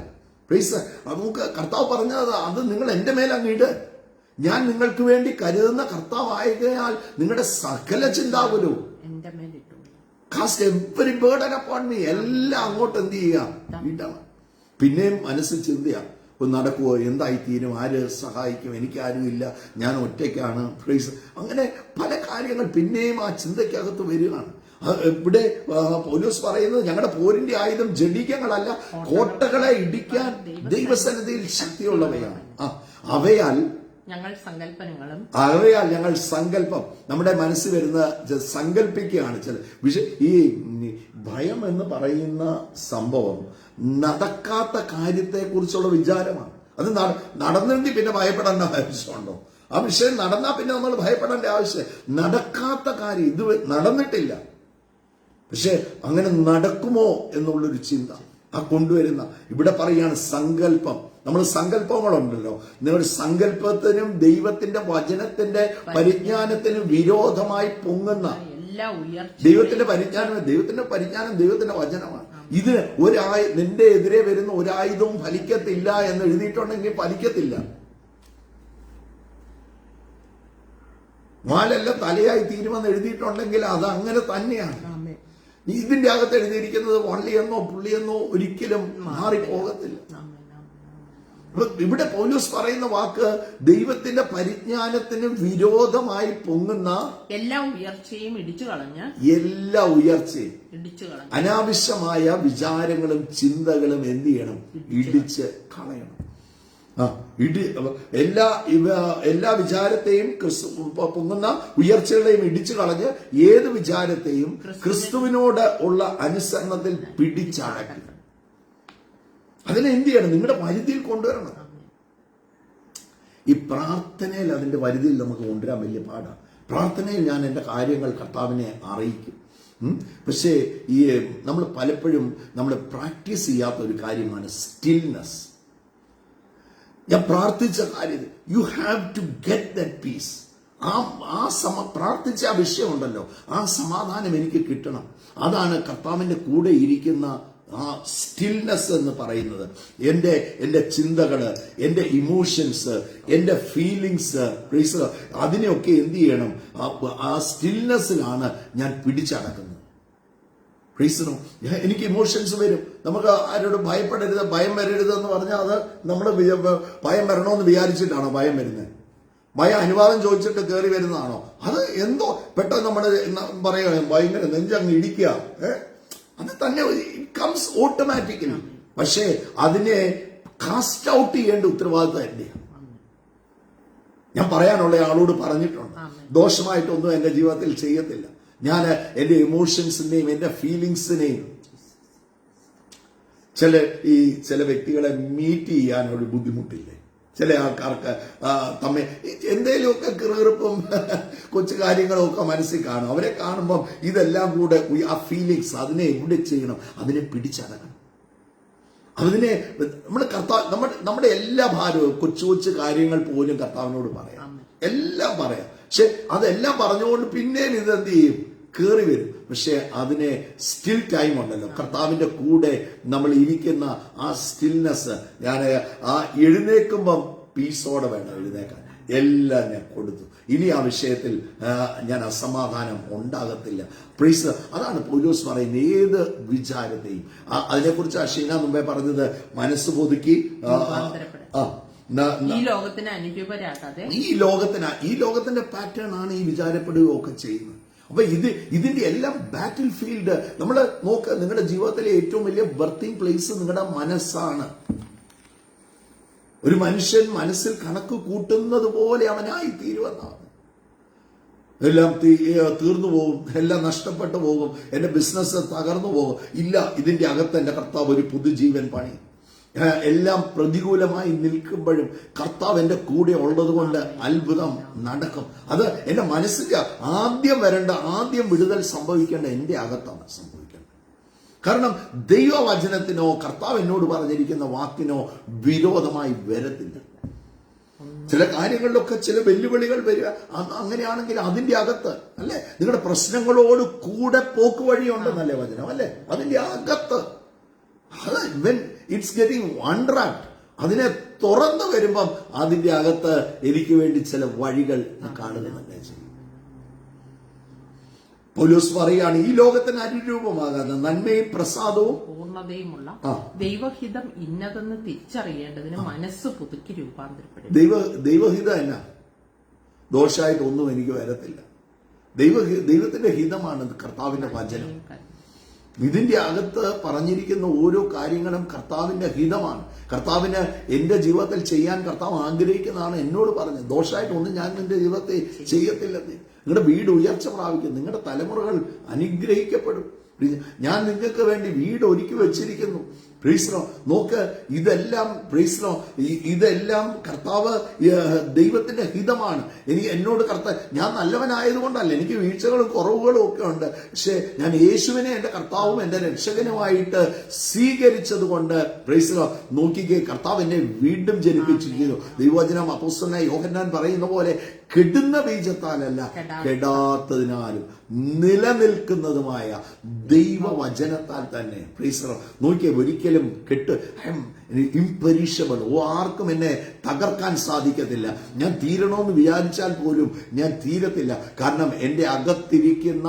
പ്ലീസ്, നമുക്ക് കർത്താവ് പറഞ്ഞത് അത് നിങ്ങൾ എന്റെ മേലങ്ങിട്, ഞാൻ നിങ്ങൾക്ക് വേണ്ടി കരുതുന്ന കർത്താവായതിനാൽ നിങ്ങളുടെ സകല ചിന്താകുലവും cast every burden upon me, എല്ലാം അങ്ങോട്ട് എന്ത് ചെയ്യുക. പിന്നെയും മനസ്സിൽ ചിന്തയാ, നടക്കുവോ, എന്തായിത്തീരും, ആര് സഹായിക്കും, എനിക്കാരും ഇല്ല, ഞാൻ ഒറ്റയ്ക്കാണ്. പ്ലീസ്, അങ്ങനെ പല കാര്യങ്ങൾ പിന്നെയും ആ ചിന്തയ്ക്കകത്ത് വരികയാണ്. ഇവിടെ പൗലോസ് പറയുന്നത് ഞങ്ങളുടെ പോരിന്റെ ആയുധം ജഡികങ്ങളല്ല, കോട്ടകളെ ഇടിക്കാൻ ദൈവസന്നിധിയിൽ ശക്തിയുള്ളവയാണ്. അവയാൽ ഞങ്ങൾ സങ്കല്പം നമ്മുടെ മനസ്സിൽ വരുന്ന സങ്കല്പിക്കുകയാണ്. ഈ ഭയം എന്ന് പറയുന്ന സംഭവം നടക്കാത്ത കാര്യത്തെ കുറിച്ചുള്ള വിചാരമാണ്. അത് നടന്നെങ്കിൽ പിന്നെ ഭയപ്പെടേണ്ട ആവശ്യമുണ്ടോ? ആ വിഷയം നടന്നാൽ പിന്നെ നമ്മൾ ഭയപ്പെടേണ്ട ആവശ്യം. നടക്കാത്ത കാര്യം ഇത് നടന്നിട്ടില്ല, പക്ഷെ അങ്ങനെ നടക്കുമോ എന്നുള്ളൊരു ചിന്ത കൊണ്ടുവരുന്ന ഇവിടെ പറയാണ് സങ്കല്പം. നമ്മൾ സങ്കല്പങ്ങളുണ്ടല്ലോ, നിങ്ങളുടെ സങ്കല്പത്തിനും ദൈവത്തിന്റെ വചനത്തിന്റെ പരിജ്ഞാനത്തിനും വിരോധമായി പൊങ്ങുന്ന ദൈവത്തിന്റെ പരിജ്ഞാനം ദൈവത്തിന്റെ വചനമാണ്. ഇത് നിന്റെ എതിരെ വരുന്ന ഒരായുധവും ഫലിക്കത്തില്ല എന്ന് എഴുതിയിട്ടുണ്ടെങ്കിൽ ഫലിക്കത്തില്ല. വാലെല്ലാം തലയായി തീരുമെന്ന് എഴുതിയിട്ടുണ്ടെങ്കിൽ അത് അങ്ങനെ തന്നെയാണ്. ഇതിന്റെ അകത്ത് എഴുതിയിരിക്കുന്നത് വള്ളിയെന്നോ പുള്ളിയെന്നോ ഒരിക്കലും മാറിപ്പോകത്തില്ല. ഇവിടെ പൗലോസ് പറയുന്ന വാക്ക് ദൈവത്തിന്റെ പരിജ്ഞാനത്തിന് വിരോധമായി പൊങ്ങുന്ന
എല്ലാ ഉയർച്ചയും ഇടിച്ചു കളഞ്ഞ്
അനാവശ്യമായ വിചാരങ്ങളും ചിന്തകളും എന്ത് ചെയ്യണം? ഇടിച്ച് കളയണം. എല്ലാ വിചാരത്തെയും പൊങ്ങുന്ന ഉയർച്ചകളെയും ഇടിച്ചു കളഞ്ഞ് ഏത് വിചാരത്തെയും ക്രിസ്തുവിനോട് ഉള്ള അനുസരണത്തിൽ പിടിച്ചടക്കണം. അതിനെ എന്ത് ചെയ്യണം? നിങ്ങളുടെ പരിധിയിൽ കൊണ്ടുവരണം. ഈ പ്രാർത്ഥനയിൽ അതിന്റെ പരിധിയിൽ നമുക്ക് കൊണ്ടുവരാൻ വലിയ പാടാണ്. പ്രാർത്ഥനയിൽ ഞാൻ എൻ്റെ കാര്യങ്ങൾ കർത്താവിനെ അറിയിക്കും. പക്ഷേ ഈ നമ്മൾ പലപ്പോഴും നമ്മൾ പ്രാക്ടീസ് ചെയ്യാത്ത ഒരു കാര്യമാണ് സ്റ്റിൽനെസ്. ഞാൻ പ്രാർത്ഥിച്ച കാര്യം, you have to get that peace. പ്രാർത്ഥിച്ച ആ വിഷയമുണ്ടല്ലോ, ആ സമാധാനം എനിക്ക് കിട്ടണം. അതാണ് കർത്താവിന്റെ കൂടെ ഇരിക്കുന്ന ആ സ്റ്റിൽനെസ് എന്ന് പറയുന്നത്. എൻ്റെ ചിന്തകള്, എൻ്റെ ഇമോഷൻസ്, എൻ്റെ ഫീലിങ്സ്, അതിനെയൊക്കെ എന്ത് ചെയ്യണം? ആ സ്റ്റിൽനെസ്സിലാണ് ഞാൻ പിടിച്ചടക്കുന്നത്. എനിക്ക് ഇമോഷൻസ് വരും. നമുക്ക് ആരോട് ഭയപ്പെടരുത്, ഭയം വരരുത് എന്ന് പറഞ്ഞാൽ അത് നമ്മൾ ഭയം വരണമെന്ന് വിചാരിച്ചിട്ടാണോ ഭയം വരുന്നത്? ഭയം അനുവാദം ചോദിച്ചിട്ട് കയറി വരുന്നതാണോ? അത് എന്തോ പെട്ടെന്ന് നമ്മുടെ പറയുക ഭയങ്കര നെഞ്ചങ്ങ് ഇടിക്കുക, അത് തന്നെ കംസ് ഓട്ടോമാറ്റിക്കലി. പക്ഷേ അതിനെ കാസ്റ്റ് ഔട്ട് ചെയ്യേണ്ട ഉത്തരവാദിത്തം എന്റെയാണ്. ഞാൻ പറയാനുള്ള ആളോട് പറഞ്ഞിട്ടുണ്ട്, ദോഷമായിട്ടൊന്നും എന്റെ ജീവിതത്തിൽ ചെയ്യത്തില്ല. ഞാൻ എന്റെ ഇമോഷൻസിനെയും എന്റെ ഫീലിങ്സിനെയും ചില വ്യക്തികളെ മീറ്റ് ചെയ്യാൻ ഒരു ബുദ്ധിമുട്ടില്ലേ? ചില ആൾക്കാർക്ക് തമ്മിൽ എന്തെങ്കിലുമൊക്കെ കിറുകിറുപ്പും കൊച്ചു കാര്യങ്ങളും ഒക്കെ മനസ്സിൽ കാണും. അവരെ കാണുമ്പം ഇതെല്ലാം കൂടെ ആ ഫീലിങ്സ് അതിനെ എവിടെ ചെയ്യണം? അതിനെ പിടിച്ചടക്കണം. അതിനെ നമ്മുടെ എല്ലാ ഭാരവും, കൊച്ചു കൊച്ചു കാര്യങ്ങൾ പോലും കർത്താവിനോട് പറയാം, എല്ലാം പറയാം. പക്ഷെ അതെല്ലാം പറഞ്ഞുകൊണ്ട് പിന്നെയും ഇതെന്ത് ചെയ്യും? കയറി വരും. പക്ഷെ അതിനെ സ്റ്റിൽ ടൈം ഉണ്ടല്ലോ, കർത്താവിന്റെ കൂടെ നമ്മൾ ഇരിക്കുന്ന ആ സ്റ്റിൽനെസ്. ഞാൻ ആ എഴുന്നേൽക്കുമ്പം പീസോടെ വേണം എഴുന്നേക്കാൻ. എല്ലാം ഞാൻ കൊടുത്തു. ഇനി ആ വിഷയത്തിൽ ഞാൻ അസമാധാനം ഉണ്ടാകത്തില്ല. പ്രീസ്, അതാണ് പൗലോസ് പറയുന്നത്. ഏത് വിചാരത്തെയും, അതിനെക്കുറിച്ച് അഷീന മുമ്പേ പറഞ്ഞത്, മനസ്സ് പുതുക്കി ഈ ലോകത്തിന്റെ പാറ്റേൺ ആണ് ഈ വിചാരപ്പെടുകയൊക്കെ ചെയ്യുന്നത്. അപ്പൊ ഇതിന്റെ എല്ലാം ബാറ്റിൽ ഫീൽഡ് നമ്മൾ നോക്കുക. നിങ്ങളുടെ ജീവിതത്തിലെ ഏറ്റവും വലിയ ബർത്തിങ് പ്ലേസ് നിങ്ങളുടെ മനസ്സാണ്. ഒരു മനുഷ്യൻ മനസ്സിൽ കണക്ക് കൂട്ടുന്നത് പോലെ അവനായി തീരുവെന്നാണ്. എല്ലാം തീർന്നു പോകും, എല്ലാം നഷ്ടപ്പെട്ടു പോകും, എന്റെ ബിസിനസ് തകർന്നു പോകും. ഇല്ല, ഇതിന്റെ അകത്ത് എന്റെ കർത്താവ് ഒരു പുതുജീവൻ പണി. എല്ലാം പ്രതികൂലമായി നിൽക്കുമ്പോഴും കർത്താവ് എന്റെ കൂടെ ഉള്ളത് കൊണ്ട് അത്ഭുതം നടക്കും. അത് എന്റെ മനസ്സിന്റെ ആദ്യം വിടുതൽ സംഭവിക്കേണ്ട എന്റെ അകത്താണ് സംഭവിക്കേണ്ടത്. കാരണം ദൈവവചനത്തിനോ കർത്താവ് എന്നോട് പറഞ്ഞിരിക്കുന്ന വാക്കിനോ വിരോധമായി വരത്തില്ല. ചില കാര്യങ്ങളിലൊക്കെ ചില വെല്ലുവിളികൾ വരിക, അങ്ങനെയാണെങ്കിൽ അതിന്റെ അകത്ത് അല്ലെ നിങ്ങളുടെ പ്രശ്നങ്ങളോട് കൂടെ പോക്ക് വഴിയുണ്ടെന്നല്ലേ വചനം, അല്ലെ? അതിന്റെ അകത്ത് when it's getting unwrapped, അതിനെ തുറന്നു വരുമ്പം അതിന്റെ അകത്ത് എനിക്ക് വേണ്ടി ചില വഴികൾ കാണുന്നുണ്ട്. പൗലോസ് പറയാണ്, ഈ ലോകത്തിന് അനുരൂപമാകാതെ നന്മയും പ്രസാദവും
പൂർണ്ണതയുമുള്ള ദൈവഹിതം ഇന്നതെന്ന് തിരിച്ചറിയേണ്ടതിന് മനസ്സ് പുതുക്കി രൂപാന്തരപ്പെടും.
ദൈവഹിതം എന്നാ? ദോഷമായിട്ടൊന്നും എനിക്ക് വരത്തില്ല. ദൈവത്തിന്റെ ഹിതമാണ് കർത്താവിന്റെ വചനം. ഇതിന്റെ അകത്ത് പറഞ്ഞിരിക്കുന്ന ഓരോ കാര്യങ്ങളും കർത്താവിന്റെ ഹിതമാണ്. കർത്താവിന് എന്റെ ജീവിതത്തിൽ ചെയ്യാൻ കർത്താവ് ആഗ്രഹിക്കുന്നതാണ് എന്നോട് പറഞ്ഞത്. ദോഷമായിട്ടൊന്നും ഞാൻ എന്റെ ജീവിതത്തെ ചെയ്യത്തില്ലെന്ന്. നിങ്ങളുടെ വീട് ഉയർച്ച പ്രാപിക്കും, നിങ്ങളുടെ തലമുറകൾ അനുഗ്രഹിക്കപ്പെടും. ഞാൻ നിങ്ങൾക്ക് വേണ്ടി വീട് ഒരുക്കി വെച്ചിരിക്കുന്നു. പ്രീസ്ലോ, നോക്ക്, ഇതെല്ലാം കർത്താവ് ദൈവത്തിന്റെ ഹിതമാണ്. എന്നോട് ഞാൻ നല്ലവനായതുകൊണ്ടല്ല, എനിക്ക് വീഴ്ചകളും കുറവുകളും ഒക്കെ ഉണ്ട്. പക്ഷെ ഞാൻ യേശുവിനെ എന്റെ കർത്താവും എന്റെ രക്ഷകനുമായിട്ട് സ്വീകരിച്ചത് കൊണ്ട് പ്രീസ്ലോ, നോക്കിക്കേ, കർത്താവ് എന്നെ വീണ്ടും ജനിപ്പിച്ചിരിക്കുന്നു. ദൈവവചനം അപ്പോസ്തലനായ യോഹന്നാൻ പറയുന്ന പോലെ കെടുന്ന ബീജത്താലല്ല, കെടാത്തതിനാലും നിലനിൽക്കുന്നതുമായ ദൈവവചനത്താൽ തന്നെ. പ്രീസ്ലോ, നോക്കിയേ, ഒരിക്കലും ഇംപെരിഷബിൾ. ആർക്കും എന്നെ തകർക്കാൻ സാധിക്കത്തില്ല. ഞാൻ തീരണമെന്ന് വിചാരിച്ചാൽ പോലും ഞാൻ തീരത്തില്ല. കാരണം എന്റെ അകത്തിരിക്കുന്ന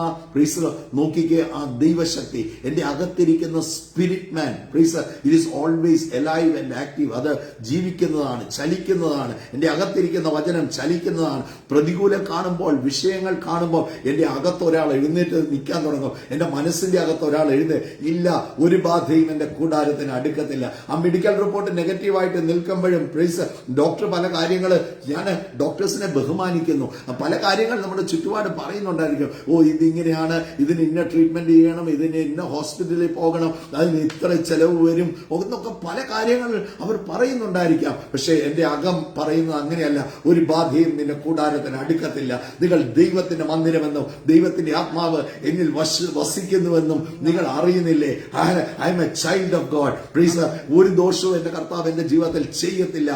നോക്കിക്കേ, ആ ദൈവശക്തി, എന്റെ അകത്തിരിക്കുന്ന spirit man, it is always alive and active. അത് ജീവിക്കുന്നതാണ്, ചലിക്കുന്നതാണ്. എന്റെ അകത്തിരിക്കുന്ന വചനം ചലിക്കുന്നതാണ്. പ്രതികൂലം കാണുമ്പോൾ, വിഷയങ്ങൾ കാണുമ്പോൾ എന്റെ അകത്ത് ഒരാൾ എഴുന്നേറ്റ് നിൽക്കാൻ തുടങ്ങും. എന്റെ മനസ്സിന്റെ അകത്ത് ഒരാൾ ഇല്ല, ഒരു ബാധയും എന്റെ കൂടാരത്തിന് അടുക്കത്തില്ല. ആ മെഡിക്കൽ റിപ്പോർട്ട് നെഗറ്റീവായിട്ട് നിൽക്കുമ്പോഴും ഡോക്ടർ പല കാര്യങ്ങൾ, ഞാൻ ഡോക്ടേഴ്സിനെ ബഹുമാനിക്കുന്നു. പല കാര്യങ്ങൾ നമ്മുടെ ചുറ്റുപാട് പറയുന്നുണ്ടായിരിക്കും. ഇതിങ്ങനെയാണ്, ഇതിന് ഇന്ന ട്രീറ്റ്മെന്റ് ചെയ്യണം, ഇതിന് ഇന്ന ഹോസ്പിറ്റലിൽ പോകണം, അതിന് ഇത്ര ചെലവ് വരും എന്നൊക്കെ പല കാര്യങ്ങൾ അവർ പറയുന്നുണ്ടായിരിക്കാം. പക്ഷെ എന്റെ അകം പറയുന്നത് അങ്ങനെയല്ല. ഒരു ബാധയും നിന്റെ കൂടാരത്തിന് അടുക്കത്തില്ല. നിങ്ങൾ ദൈവത്തിന്റെ മന്ദിരമെന്നും ദൈവത്തിന്റെ ആത്മാവ് എന്നിൽ വസിക്കുന്നുവെന്നും നിങ്ങൾ അറിയുന്നില്ലേ? I am a child of God. ഒരു ദോഷവും എന്റെ കർത്താവ് എന്റെ ജീവിതത്തിൽ ചെയ്യത്തില്ല.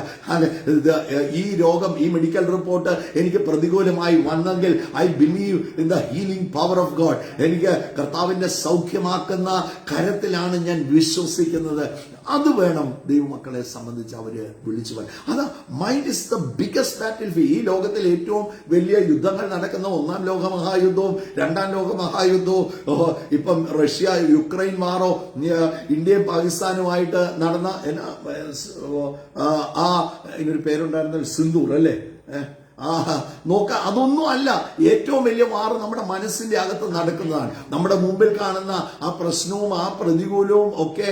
ഈ രോഗം, ഈ മെഡിക്കൽ റിപ്പോർട്ട് എനിക്ക് പ്രതികൂലമായി വന്നെങ്കിൽ I believe in the healing power of God. എനിക്ക് കർത്താവിന്റെ സൗഖ്യമാക്കുന്ന കരത്തിലാണ് ഞാൻ വിശ്വസിക്കുന്നത്. അത് വേണം ദൈവമക്കളെ സംബന്ധിച്ച് അവര് വിളിച്ചു പറയാൻ. അത് mind is the biggest battle field. ഈ ലോകത്തിൽ ഏറ്റവും വലിയ യുദ്ധങ്ങൾ നടക്കുന്ന 1-ാം ലോക മഹായുദ്ധവും 2-ാം ലോക മഹായുദ്ധവും, ഇപ്പം റഷ്യ യുക്രൈൻ വാറോ, ഇന്ത്യയും പാകിസ്ഥാനുമായിട്ട് നടന്ന ഇതിനൊരു പേരുണ്ടായിരുന്ന സിന്ദൂർ അല്ലേ, അതൊന്നും അല്ല. ഏറ്റവും വലിയ വാർ നമ്മുടെ മനസ്സിന്റെ അകത്ത് നടക്കുന്നതാണ്. നമ്മുടെ മുമ്പിൽ കാണുന്ന ആ പ്രശ്നവും ആ പ്രതികൂലവും ഒക്കെ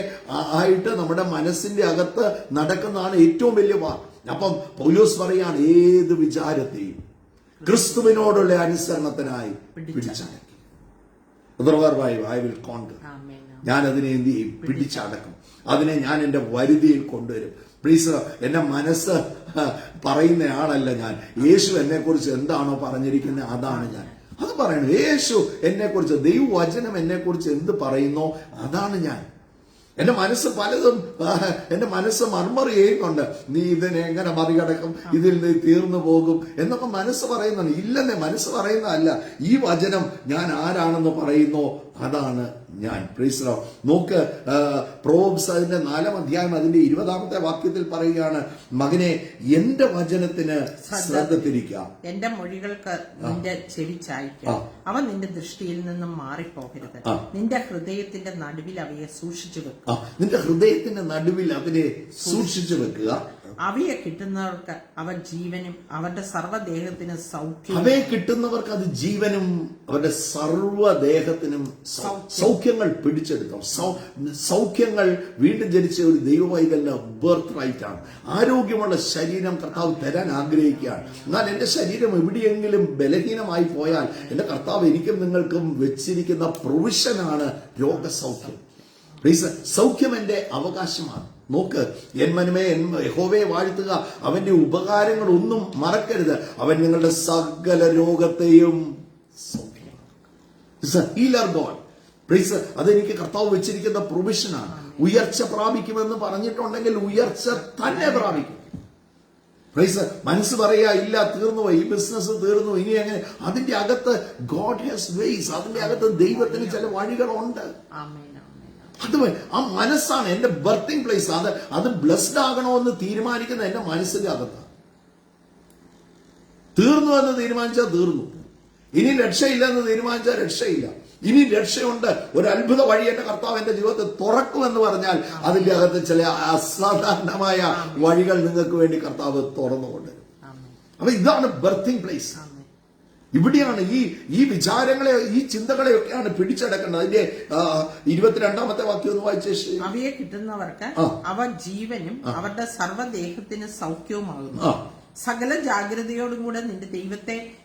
ആയിട്ട് നമ്മുടെ മനസ്സിന്റെ അകത്ത് നടക്കുന്നതാണ് ഏറ്റവും വലിയ വാർ. അപ്പം പൗലോസ് പറയാണ്, ഏത് വിചാരത്തെയും ക്രിസ്തുവിനോടുള്ള അനുസരണത്തിനായി പിടിച്ചടക്കി. I will conquer. ഞാൻ അതിനെ എന്ത് ചെയ്യും? പിടിച്ചടക്കും. അതിനെ ഞാൻ എന്റെ വരുതിയിൽ കൊണ്ടുവരും. പ്ലീസ്, എന്റെ മനസ്സ് പറയുന്ന ആളല്ല ഞാൻ. യേശു എന്നെ കുറിച്ച് എന്താണോ പറഞ്ഞിരിക്കുന്നത് അതാണ് ഞാൻ. അത് പറയണം. യേശു എന്നെ കുറിച്ച്, ദൈവവചനം എന്നെ കുറിച്ച് എന്ത് പറയുന്നോ അതാണ് ഞാൻ. എന്റെ മനസ്സ് പലതും, എന്റെ മനസ്സ് മർമർ ചെയ്യുന്നുണ്ട്. നീ ഇതിനെ എങ്ങനെ മറികടക്കും, ഇതിൽ നീ തീർന്നു പോകും എന്നൊക്കെ മനസ്സ് പറയുന്നുണ്ട്. ഇല്ലെന്നേ, മനസ്സ് പറയുന്നതല്ല. ഈ വചനം ഞാൻ ആരാണെന്ന് പറയുന്നോ അതാണ് ഞാൻ. പ്രീസ് ലോർഡ്. നോക്ക്, പ്രോബ്സ് അതിന്റെ 4-ാം അധ്യായം അതിന്റെ 20-ാമത്തെ വാക്യത്തിൽ പറയുകയാണ്, മകനെ എന്റെ വചനത്തിന് ശ്രദ്ധ തിരിക്കുക,
എന്റെ മൊഴികൾക്ക് നിന്റെ ചെവി ചായ്ക്കുക. അവ നിന്റെ ദൃഷ്ടിയിൽ നിന്നും മാറിപ്പോകരുത്. നിന്റെ ഹൃദയത്തിന്റെ നടുവിൽ അവയെ സൂക്ഷിച്ചു വെക്കുക.
നിന്റെ ഹൃദയത്തിന്റെ നടുവിൽ അതിനെ സൂക്ഷിച്ചു വെക്കുക.
അവയെ കിട്ടുന്നവർക്ക് അവ ജീവനും അവരുടെ സർവ്വദേഹത്തിനും സൗഖ്യം.
അവയെ കിട്ടുന്നവർക്ക് അത് ജീവനും അവരുടെ സർവ്വദേഹത്തിനും സൗഖ്യങ്ങൾ പിടിച്ചെടുക്കാം. സൗഖ്യങ്ങൾ വീണ്ടും ജനിച്ച ഒരു ദൈവവൈകല്യ ബർത്ത് റൈറ്റ് ആണ്. ആരോഗ്യമുള്ള ശരീരം കർത്താവ് തരാൻ ആഗ്രഹിക്കുകയാണ്. എന്നാൽ എന്റെ ശരീരം എവിടെയെങ്കിലും ബലഹീനമായി പോയാൽ എന്റെ കർത്താവ് എനിക്കും നിങ്ങൾക്കും വെച്ചിരിക്കുന്ന പ്രൊവിഷനാണ് രോഗസൗഖ്യം. സൗഖ്യം എന്റെ അവകാശമാണ്. നോക്ക്, എൻ മനമേ യഹോവയെ വാഴ്ത്തുക, അവന്റെ ഉപകാരങ്ങൾ ഒന്നും മറക്കരുത്. അവൻ നിങ്ങളുടെ സകല രോഗത്തെയും ഹീലർ ഗോഡ്. അതെനിക്ക് കർത്താവ് വെച്ചിരിക്കുന്ന പ്രൊവിഷനാണ്. ഉയർച്ച പ്രാപിക്കുമെന്ന് പറഞ്ഞിട്ടുണ്ടെങ്കിൽ ഉയർച്ച തന്നെ പ്രാപിക്കും. മനസ്സ് പറയാ, ഇല്ല, തീർന്നു പോയി, ഈ ബിസിനസ് തീർന്നു, ഇനി എങ്ങനെ? അതിന്റെ അകത്ത് ഗോഡ് ഹാസ് വേസ്. അതിന്റെ അകത്ത് ദൈവത്തിന് ചില വഴികളുണ്ട്. അത് ആ മനസ്സാണ് എന്റെ ബർത്തിങ് പ്ലേസ്. അത് ബ്ലെസ്ഡ് ആകണമെന്ന് തീരുമാനിക്കുന്ന എന്റെ മനസ്സിന്റെ അകത്താണ്. തീർന്നു എന്ന് തീരുമാനിച്ചാൽ തീർന്നു. ഇനി രക്ഷയില്ലെന്ന് തീരുമാനിച്ചാൽ രക്ഷയില്ല. ഇനി രക്ഷയുണ്ട്, ഒരു അത്ഭുത വഴി എന്റെ കർത്താവ് എന്റെ ജീവിതത്തിൽ തുറക്കുമെന്ന് പറഞ്ഞാൽ അതിന്റെ അകത്ത് ചില അസാധാരണമായ വഴികൾ നിങ്ങൾക്ക് വേണ്ടി കർത്താവ് തുറന്നുകൊണ്ടുവരും. അപ്പൊ ഇതാണ് ബർത്തിങ് പ്ലേസ്. ഇവിടെയാണ് ഈ വിചാരങ്ങളെ, ഈ ചിന്തകളെയൊക്കെയാണ് പിടിച്ചടക്കേണ്ടത്. അതിന്റെ 22-ാമത്തെ വാക്യം ഒന്ന് വായിച്ചേ.
അവയെ കിട്ടുന്നവർക്ക് അവ ജീവനും അവരുടെ സർവ്വദേഹത്തിന് സൗഖ്യവുമാകുന്നു. സകല ജാഗ്രതയോടും കൂടെ നിന്റെ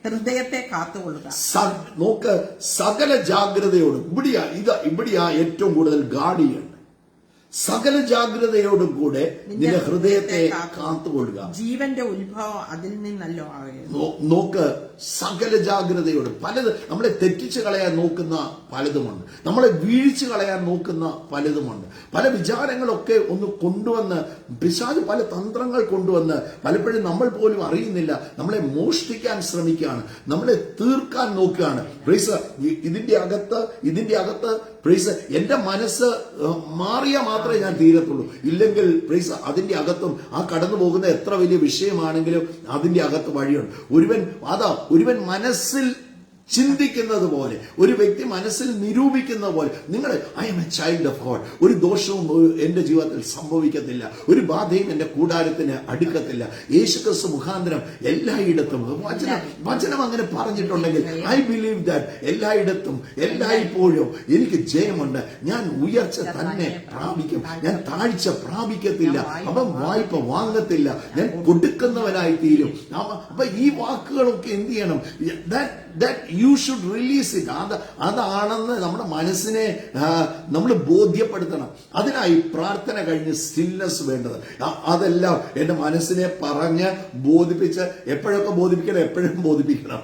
ഹൃദയത്തെ കാത്തുകൊള്ളുക.
നോക്ക്, സകല ജാഗ്രതയോടും. ഇവിടെയാ ഏറ്റവും കൂടുതൽ ഗാഡിയുണ്ട്. സകല ജാഗ്രതയോടും കൂടെ നിന്റെ ഹൃദയത്തെ കാത്തുകൊള്ളുക.
ജീവന്റെ ഉത്ഭവം അതിൽ നിന്നല്ലോ ആകുന്നു.
നോക്ക്, സകല ജാഗ്രതയോടും. നമ്മളെ തെറ്റിച്ച് കളയാൻ നോക്കുന്ന പലതുമുണ്ട്, നമ്മളെ വീഴ്ച കളയാൻ നോക്കുന്ന പലതുമുണ്ട്. പല വിചാരങ്ങളൊക്കെ ഒന്ന് കൊണ്ടുവന്ന് പിശാച് പല തന്ത്രങ്ങൾ കൊണ്ടുവന്ന് പലപ്പോഴും നമ്മൾ പോലും അറിയുന്നില്ല നമ്മളെ മോഷ്ടിക്കാൻ ശ്രമിക്കുകയാണ്, നമ്മളെ തീർക്കാൻ നോക്കുകയാണ്. ഇതിന്റെ അകത്ത് പ്രൈസ് എന്റെ മനസ്സ് മാറിയാൽ മാത്രമേ ഞാൻ തീരത്തുള്ളൂ. ഇല്ലെങ്കിൽ പ്രൈസ് അതിന്റെ അകത്തും ആ കടന്നു പോകുന്ന എത്ര വലിയ വിഷയമാണെങ്കിലും അതിന്റെ അകത്ത് വഴിയുണ്ട്. ഒരുവൻ മനസ്സിൽ ചിന്തിക്കുന്നത് പോലെ, ഒരു വ്യക്തി മനസ്സിൽ നിരൂപിക്കുന്ന പോലെ, നിങ്ങൾ I am a child of God, ഒരു ദോഷവും എന്റെ ജീവിതത്തിൽ സംഭവിക്കത്തില്ല, ഒരു ബാധയും എന്റെ കൂടാരത്തിന് അടുക്കത്തില്ല. യേശുക്രിസ്തു മുഖാന്തരം എല്ലായിടത്തും വചനം അങ്ങനെ പറഞ്ഞിട്ടുണ്ടെങ്കിൽ ഐ ബിലീവ് ദാറ്റ് എല്ലായിടത്തും എല്ലായ്പ്പോഴും എനിക്ക് ജയമുണ്ട്. ഞാൻ ഉയർച്ച തന്നെ പ്രാപിക്കും, ഞാൻ താഴ്ച പ്രാപിക്കത്തില്ല, അപ്പം വായ്പ വാങ്ങത്തില്ല, ഞാൻ കൊടുക്കുന്നവനായി തീരും. അപ്പൊ ഈ വാക്കുകളൊക്കെ എന്ത് ചെയ്യണം? That you should release it. അതാണെന്ന് നമ്മുടെ മനസ്സിനെ നമ്മൾ ബോധ്യപ്പെടുത്തണം. അതിനായി പ്രാർത്ഥന കഴിഞ്ഞ് സ്റ്റിൽനെസ് വേണ്ടത്. അതെല്ലാം എന്റെ മനസ്സിനെ പറഞ്ഞ് ബോധിപ്പിച്ച്, എപ്പോഴൊക്കെ ബോധിപ്പിക്കണം, എപ്പോഴും ബോധിപ്പിക്കണം.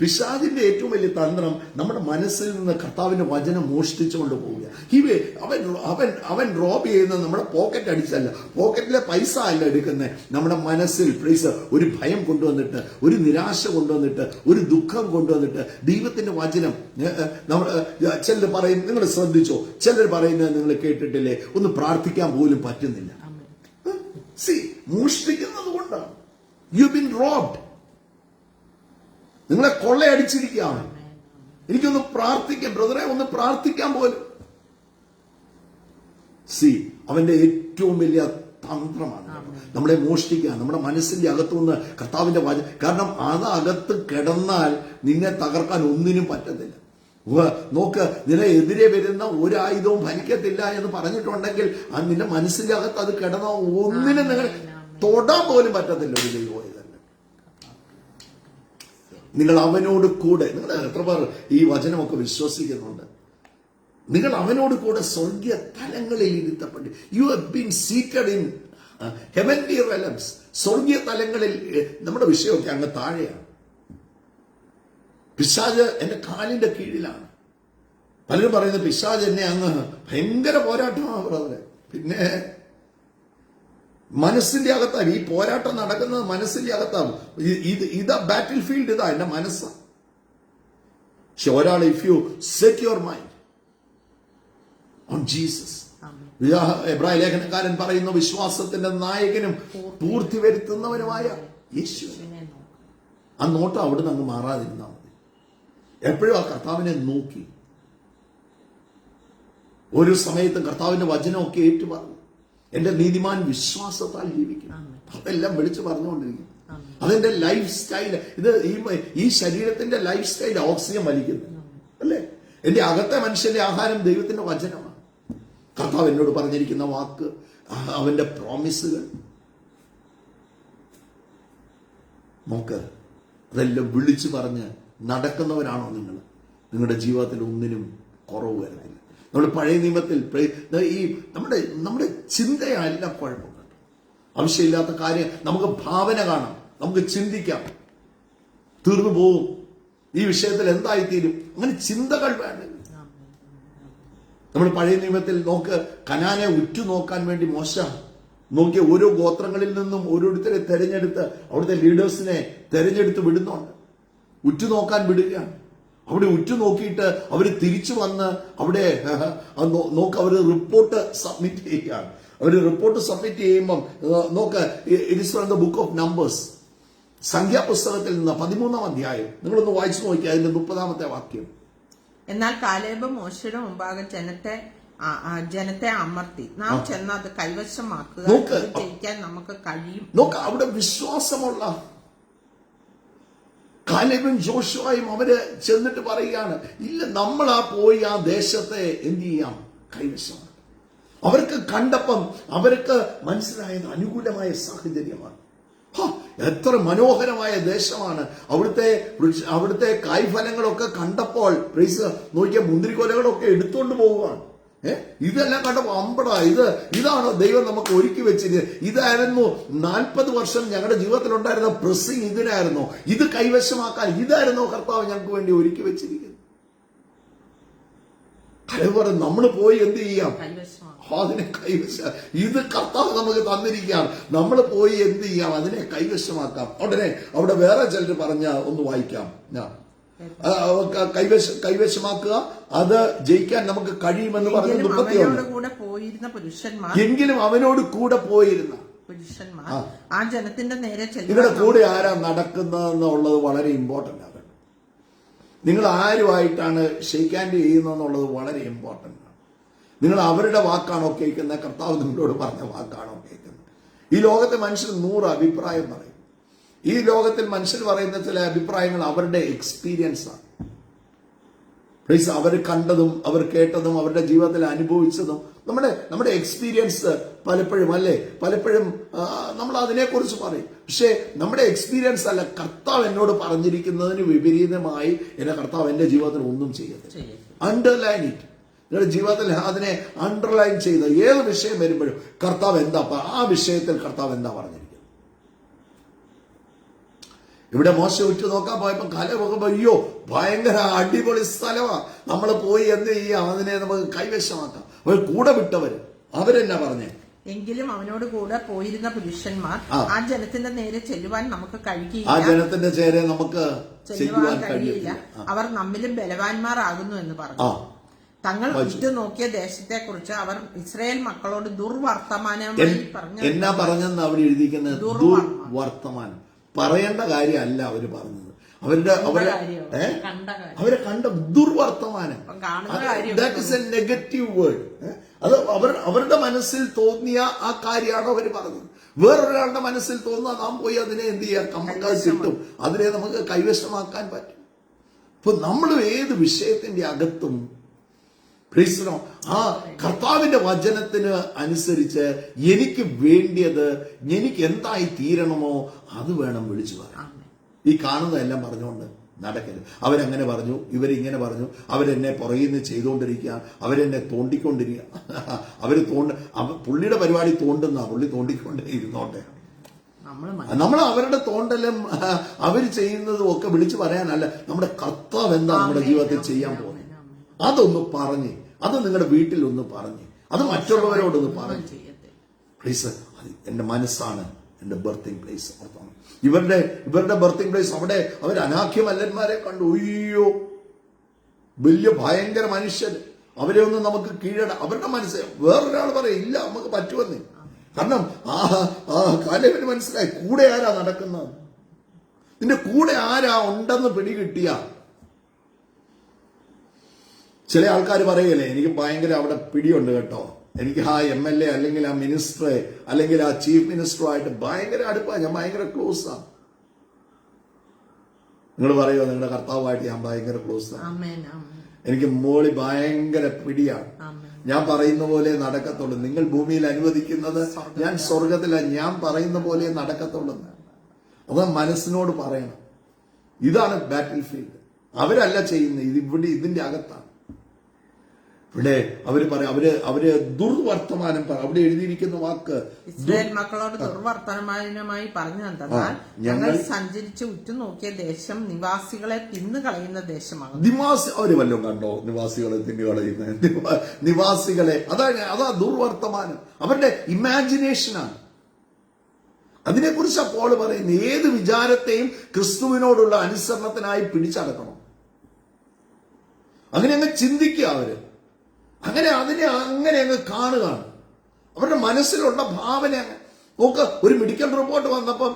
പിശാചിന്റെ ഏറ്റവും വലിയ തന്ത്രം നമ്മുടെ മനസ്സിൽ നിന്ന് കർത്താവിന്റെ വചനം മോഷ്ടിച്ചുകൊണ്ട് പോവുക. അവൻ റോബ് ചെയ്യുന്നത് നമ്മുടെ പോക്കറ്റ് അടിച്ചല്ല, പോക്കറ്റിലെ പൈസ അല്ല എടുക്കുന്നത്, നമ്മുടെ മനസ്സിൽ പ്ലീസ് ഒരു ഭയം കൊണ്ടുവന്നിട്ട്, ഒരു നിരാശ കൊണ്ടുവന്നിട്ട്, ഒരു ദുഃഖം കൊണ്ടുവന്നിട്ട്. ദൈവത്തിന്റെ വചനം ചിലർ പറയും, നിങ്ങൾ ശ്രദ്ധിച്ചോ, ചിലർ പറയുന്നത് നിങ്ങൾ കേട്ടിട്ടില്ലേ, ഒന്ന് പ്രാർത്ഥിക്കാൻ പോലും പറ്റുന്നില്ല. മോഷ്ടിക്കുന്നത് കൊണ്ടാണ്. You been robbed. നിങ്ങളെ കൊള്ളയടിച്ചിരിക്കുകയാണ്. എനിക്കൊന്ന് പ്രാർത്ഥിക്കാം ബ്രദറെ, ഒന്ന് പ്രാർത്ഥിക്കാൻ പോലും. അവന്റെ ഏറ്റവും വലിയ തന്ത്രമാണ് നമ്മളെ മോഷ്ടിക്കുക, നമ്മുടെ മനസ്സിന്റെ അകത്തുനിന്ന് കർത്താവിന്റെ വചനം. കാരണം അത് അകത്ത് കിടന്നാൽ നിന്നെ തകർക്കാൻ ഒന്നിനും പറ്റത്തില്ല. നോക്ക്, നിന്നെതിരെ വരുന്ന ഒരായുധവും ഫലിക്കത്തില്ല എന്ന് പറഞ്ഞിട്ടുണ്ടെങ്കിൽ നിന്റെ മനസ്സിന്റെ അകത്ത് അത് കിടന്ന ഒന്നിനും നിങ്ങൾ തൊടാൻ പോലും പറ്റത്തില്ല. ഒരു ദൈവം നിങ്ങൾ അവനോട് കൂടെ, നിങ്ങൾ എത്ര പേർ ഈ വചനമൊക്കെ വിശ്വസിക്കുന്നുണ്ട്? നിങ്ങൾ അവനോട് കൂടെ സ്വർഗീയ തലങ്ങളിൽ ഇരുത്തപ്പെട്ടു. You have been seated in heavenly realms. സ്വർഗീയ തലങ്ങളിൽ. നമ്മുടെ വിഷയമൊക്കെ അങ്ങ് താഴെയാണ്. പിശാച് എന്റെ കാലിന്റെ കീഴിലാണ്. പലരും പറയുന്നത് പിശാച് എന്നെ അങ്ങ് ഭയങ്കര പോരാട്ടമാണ് ബ്രദറെ. പിന്നെ മനസ്സിന്റെ അകത്താണ് ഈ പോരാട്ടം നടക്കുന്നത്, മനസ്സിന്റെ അകത്താണ്. ഇതാ ബാറ്റിൽ ഫീൽഡ്, ഇതാ എന്റെ മനസ്സാണ്. പക്ഷെ ഒരാൾ, if you set your mind on Jesus, എബ്രായ ലേഖനക്കാരൻ പറയുന്ന വിശ്വാസത്തിന്റെ നായകനും പൂർത്തി വരുത്തുന്നവനുമായ യേശു, ആ നോട്ടം അവിടുന്ന് അങ്ങ് മാറാതിരുന്നാൽ മതി. എപ്പോഴും ആ കർത്താവിനെ നോക്കി, ഒരു സമയത്തും കർത്താവിന്റെ വചനമൊക്കെ ഏറ്റു പറഞ്ഞു. എന്റെ നീതിമാൻ വിശ്വാസത്താൽ ജീവിക്കും. അതെല്ലാം വിളിച്ചു പറഞ്ഞുകൊണ്ടിരിക്കും. അതെന്റെ ലൈഫ് സ്റ്റൈൽ. ഇത് ഈ ശരീരത്തിന്റെ ലൈഫ് സ്റ്റൈൽ ഓക്സിജൻ വലിക്കുന്നു അല്ലേ? എന്റെ അകത്തെ മനുഷ്യന്റെ ആഹാരം ദൈവത്തിന്റെ വചനമാണ്. കർത്താവ് എന്നോട് പറഞ്ഞിരിക്കുന്ന വാക്ക്, അവന്റെ പ്രോമിസുകൾ. നോക്ക്, അതെല്ലാം വിളിച്ചു പറഞ്ഞ് നടക്കുന്നവരാണോ നിങ്ങൾ? നിങ്ങളുടെ ജീവിതത്തിൽ ഒന്നിനും കുറവ് വരുന്നില്ല. നമ്മൾ പഴയ നിയമത്തിൽ ഈ നമ്മുടെ ചിന്തയല്ല കുഴപ്പം. ആവശ്യമില്ലാത്ത കാര്യം നമുക്ക് ഭാവന കാണാം, നമുക്ക് ചിന്തിക്കാം, തീർന്നു പോവും, ഈ വിഷയത്തിൽ എന്തായിത്തീരും, അങ്ങനെ ചിന്തകൾ വേണ്ട. നമ്മൾ പഴയ നിയമത്തിൽ നോക്ക്, കനാനെ ഉറ്റുനോക്കാൻ വേണ്ടി മോശ നോക്കിയ ഓരോ ഗോത്രങ്ങളിൽ നിന്നും ഓരോരുത്തരെ തെരഞ്ഞെടുത്ത് അവിടുത്തെ ലീഡേഴ്സിനെ തെരഞ്ഞെടുത്ത് വിടുന്നുണ്ട്. ഉറ്റുനോക്കാൻ വിടുകയാണ്. അവിടെ ഉറ്റുനോക്കിയിട്ട് അവർ തിരിച്ചു വന്ന് അവിടെ അവർ റിപ്പോർട്ട് സബ്മിറ്റ് ചെയ്യുകയാണ്. അവർ റിപ്പോർട്ട് സബ്മിറ്റ് ചെയ്യുമ്പം നോക്ക്, it is from the book of Numbers, സംഖ്യാപുസ്തകത്തിൽ നിന്ന് 13-ാം അധ്യായം. നിങ്ങളൊന്ന് വായിച്ചു നോക്കി, അതിന്റെ 30-ാമത്തെ വാക്യം.
എന്നാൽ കാലേബ് മോശയുടെ മുമ്പാകെ ജനത്തെ അമർത്തി, നാം ചെന്ന് അത് കൈവശമാക്കുക, ജയിക്കാൻ നമുക്ക് കഴിയും.
നോക്ക്, അവിടെ വിശ്വാസമുള്ള കാലേബും ജോഷുവയും അവര് ചെന്നിട്ട് പറയുകയാണ്, ഇല്ല, നമ്മളാ പോയി ആ ദേശത്തെ എന്ത് ചെയ്യാം, കൈവശമാണ്. അവർക്ക് കണ്ടപ്പം അവർക്ക് മനസ്സിലായത് അനുകൂലമായ സാഹചര്യമാണ്. എത്ര മനോഹരമായ ദേശമാണ്. അവിടുത്തെ കായ്ഫലങ്ങളൊക്കെ കണ്ടപ്പോൾ നോക്കിയ മുന്തിരിക്കൊലകളൊക്കെ എടുത്തുകൊണ്ട് പോവുകയാണ്. ഇതെല്ലാം കണ്ടപ്പോ അമ്പട, ഇതാണോ ദൈവം നമുക്ക് ഒരുക്കി വെച്ചിരുന്നത്? ഇതായിരുന്നു 40 വർഷം ഞങ്ങളുടെ ജീവിതത്തിൽ ഉണ്ടായിരുന്ന പ്രസിംഗ്. ഇതിനായിരുന്നോ? ഇത് കൈവശമാക്കാൻ ഇതായിരുന്നോ കർത്താവ് ഞങ്ങൾക്ക് വേണ്ടി ഒരുക്കി വെച്ചിരിക്കുന്നത്? അതേപോലെ നമ്മൾ പോയി എന്ത് ചെയ്യാം, അതിനെ കൈവശം. ഇത് കർത്താവ് നമുക്ക് തന്നിരിക്കുകയാണ്. നമ്മൾ പോയി എന്ത് ചെയ്യാം, അതിനെ കൈവശമാക്കാം. ഉടനെ അവിടെ വേറെ ചിലർ പറഞ്ഞ ഒന്ന് വായിക്കാം. കൈവശമാക്കുക, അത് ജയിക്കാൻ നമുക്ക് കഴിയുമെന്ന് പറഞ്ഞു.
അവനോട് കൂടെ പോയിരുന്ന പുരുഷന്മാർ
എങ്കിലും അവനോട് കൂടെ പോയിരുന്ന
പുരുഷന്മാർ ആ ജനത്തിന്റെ നേരെ
ഇവിടെ കൂടെ ആരാ നടക്കുന്നതെന്നുള്ളത് വളരെ ഇമ്പോർട്ടന്റ് ആണ്. നിങ്ങൾ ആരുമായിട്ടാണ് ഷെയ്ക്ക് ഹാൻഡ് ചെയ്യുന്നതെന്നുള്ളത് വളരെ ഇമ്പോർട്ടന്റ് ആണ്. നിങ്ങൾ അവരുടെ വാക്കാണോ കേൾക്കുന്നത്, കർത്താവ് നിങ്ങളോട് പറഞ്ഞ വാക്കാണോ കേൾക്കുന്നത്? ഈ ലോകത്തെ മനുഷ്യർ 100 അഭിപ്രായം പറയും. ഈ ലോകത്തിൽ മനുഷ്യർ പറയുന്ന ചില അഭിപ്രായങ്ങൾ അവരുടെ എക്സ്പീരിയൻസ് ആണ്. അവർ കണ്ടതും അവർ കേട്ടതും അവരുടെ ജീവിതത്തിൽ അനുഭവിച്ചതും നമ്മുടെ എക്സ്പീരിയൻസ് പലപ്പോഴും നമ്മൾ അതിനെക്കുറിച്ച് പറയും. പക്ഷേ നമ്മുടെ എക്സ്പീരിയൻസ് അല്ല, കർത്താവ് എന്നോട് പറഞ്ഞിരിക്കുന്നതിന് വിപരീതമായി എന്റെ കർത്താവ് എന്റെ ജീവിതത്തിൽ ഒന്നും ചെയ്യത്തില്ല. Underline it. നിങ്ങളുടെ ജീവിതത്തിൽ അതിനെ അണ്ടർലൈൻ ചെയ്ത് ഏത് വിഷയം വരുമ്പോഴും കർത്താവ് എന്താ, ആ വിഷയത്തിൽ കർത്താവ് എന്താ പറഞ്ഞിരിക്കുന്നത്. ഇവിടെ മോശ ഉറ്റു നോക്കാൻ പോയപ്പോ കല പോകുമ്പോ അയ്യോ ഭയങ്കര അടിപൊളി സ്ഥലമാ, നമ്മൾ പോയി എന്ത് ചെയ്യാം, അതിനെ നമുക്ക് കൈവശമാക്കാം. അവർ കൂടെ വിട്ടവര് അവരെന്നാ പറഞ്ഞേ?
എങ്കിലും അവനോട് കൂടെ പോയിരുന്ന പുരുഷന്മാർ ആ ജനത്തിന്റെ നേരെ ചെല്ലുവാൻ നമുക്ക് കഴിയില്ല.
ആ ജനത്തിന്റെ നേരെ നമുക്ക്
ചെല്ലുവാൻ കഴിയില്ല. അവർ നമ്മിലും ബലവാന്മാരാകുന്നു എന്ന് പറഞ്ഞു. തങ്ങൾ ഉറ്റുനോക്കിയ ദേശത്തെ കുറിച്ച് അവർ ഇസ്രായേൽ മക്കളോട് ദുർവർത്തമാനമായി പറഞ്ഞു.
എന്നാ പറഞ്ഞെന്ന് അവിടെ എഴുതിയിരിക്കുന്നത്? ദുർവർത്തമാനം. പറയേണ്ട കാര്യമല്ല അവര് പറഞ്ഞത്. അവരെ കണ്ട ദുർവർത്തമാനം. That is a negative word. അത് അവരുടെ മനസ്സിൽ തോന്നിയ ആ കാര്യമാണ് അവർ പറഞ്ഞത്. വേറൊരാളുടെ മനസ്സിൽ തോന്നുക നാം പോയി അതിനെ എന്ത് ചെയ്യാം, നമുക്ക് കിട്ടും, അതിനെ നമുക്ക് കൈവശമാക്കാൻ പറ്റും. അപ്പൊ നമ്മൾ ഏത് വിഷയത്തിന്റെ അകത്തും ആ കർത്താവിന്റെ വചനത്തിന് അനുസരിച്ച് എനിക്ക് വേണ്ടിയത്, എനിക്ക് എന്തായി തീരണമോ അത് വേണം വിളിച്ചു പറയാൻ. ഈ കാണുന്നതെല്ലാം പറഞ്ഞുകൊണ്ട് നടക്കരുത്. അവരങ്ങനെ പറഞ്ഞു, ഇവരിങ്ങനെ പറഞ്ഞു, അവരെന്നെ പുറകിൽ നിന്ന് ചെയ്തുകൊണ്ടിരിക്കുക, അവരെന്നെ തോണ്ടിക്കൊണ്ടിരിക്കുക. പുള്ളിയുടെ പരിപാടി തോണ്ടുന്ന, പുള്ളി തോണ്ടിക്കൊണ്ടേ ഇരുന്നോട്ടെ. നമ്മൾ അവരുടെ തോണ്ടലും അവർ ചെയ്യുന്നതും ഒക്കെ വിളിച്ചു പറയാനല്ല, നമ്മുടെ കർത്താവ് എന്താ നമ്മുടെ ജീവിതത്തിൽ ചെയ്യാൻ പോകുന്നത് അതൊന്ന് പറഞ്ഞ്, അത് നിങ്ങളുടെ വീട്ടിൽ ഒന്ന് പറഞ്ഞ്, അത് മറ്റുള്ളവരോടൊന്ന് പറഞ്ഞ്. പ്ലീസ്, എന്റെ മനസ്സാണ് എന്റെ ബർത്തിങ് പ്ലേസ്. ഇവരുടെ ബർത്തിങ് പ്ലേസ് അവിടെ അവർ അനാഖ്യമല്ലന്മാരെ കണ്ടു. അയ്യോ വലിയ ഭയങ്കര മനുഷ്യൻ, അവരെ ഒന്നും നമുക്ക് കീഴട. അവരുടെ മനസ്സ് വേറൊരാൾ പറയും ഇല്ല നമുക്ക് പറ്റുമെന്ന്. കാരണം ആ കാലേബിന് മനസ്സിലായി കൂടെ ആരാ നടക്കുന്നത്, നിന്റെ കൂടെ ആരാ ഉണ്ടെന്ന് പിടികിട്ടിയ. ചില ആൾക്കാർ പറയല്ലേ എനിക്ക് ഭയങ്കര അവിടെ പിടിയുണ്ട് കേട്ടോ, എനിക്ക് ആ MLA അല്ലെങ്കിൽ ആ മിനിസ്റ്ററെ അല്ലെങ്കിൽ ആ ചീഫ് മിനിസ്റ്ററുമായിട്ട് ഭയങ്കര അടുപ്പാ, ഞാൻ ഭയങ്കര ക്ലോസാ. നിങ്ങൾ പറയുമോ നിങ്ങളുടെ കർത്താവുമായിട്ട് ഞാൻ ഭയങ്കര ക്ലോസാണ്, എനിക്ക് മോളി ഭയങ്കര പിടിയാണ്, ഞാൻ പറയുന്ന പോലെ നടക്കത്തുള്ളൂ, നിങ്ങൾ ഭൂമിയിൽ അനുവദിക്കുന്നത് ഞാൻ സ്വർഗത്തിലാണ്, ഞാൻ പറയുന്ന പോലെ നടക്കത്തുള്ളൂ. അത് മനസ്സിനോട് പറയണം. ഇതാണ് ബാറ്റിൽ ഫീൽഡ്. അവരല്ല ചെയ്യുന്നത്, ഇവിടെ ഇതിന്റെ അകത്താണ്. ഇവിടെ അവര് പറയാം, അവര് ദുർവർത്തമാനം അവിടെ എഴുതിയിരിക്കുന്ന വാക്ക്
ഇസ്രായേൽ മക്കളോട് ദുർവർത്തമാനമായി പറഞ്ഞു എന്തെന്നാൽ ഞങ്ങൾ സഞ്ചരിച്ച് ഉറ്റുനോക്കിയ ദേശം നിവാസികളെ തിന്നുകളയുന്ന ദേശമാണ്.
അവര് വല്ലതും കണ്ടോ നിവാസികളെ തിന്നുകളയുന്ന നിവാസികളെ? അതാ ദുർവർത്തമാനം, അവരുടെ ഇമാജിനേഷനാണ്. അതിനെക്കുറിച്ച് പോൾ പറയുന്നത് ഏത് വിചാരത്തെയും ക്രിസ്തുവിനോടുള്ള അനുസരണത്തിനായി പിടിച്ചടക്കണം. അങ്ങനെ അങ്ങ് ചിന്തിക്കുക അവര്, അതിനെ അങ്ങ് കാണുകയാണ്. അവരുടെ മനസ്സിലുള്ള ഭാവന നോക്ക്. ഒരു മെഡിക്കൽ റിപ്പോർട്ട് വന്നപ്പം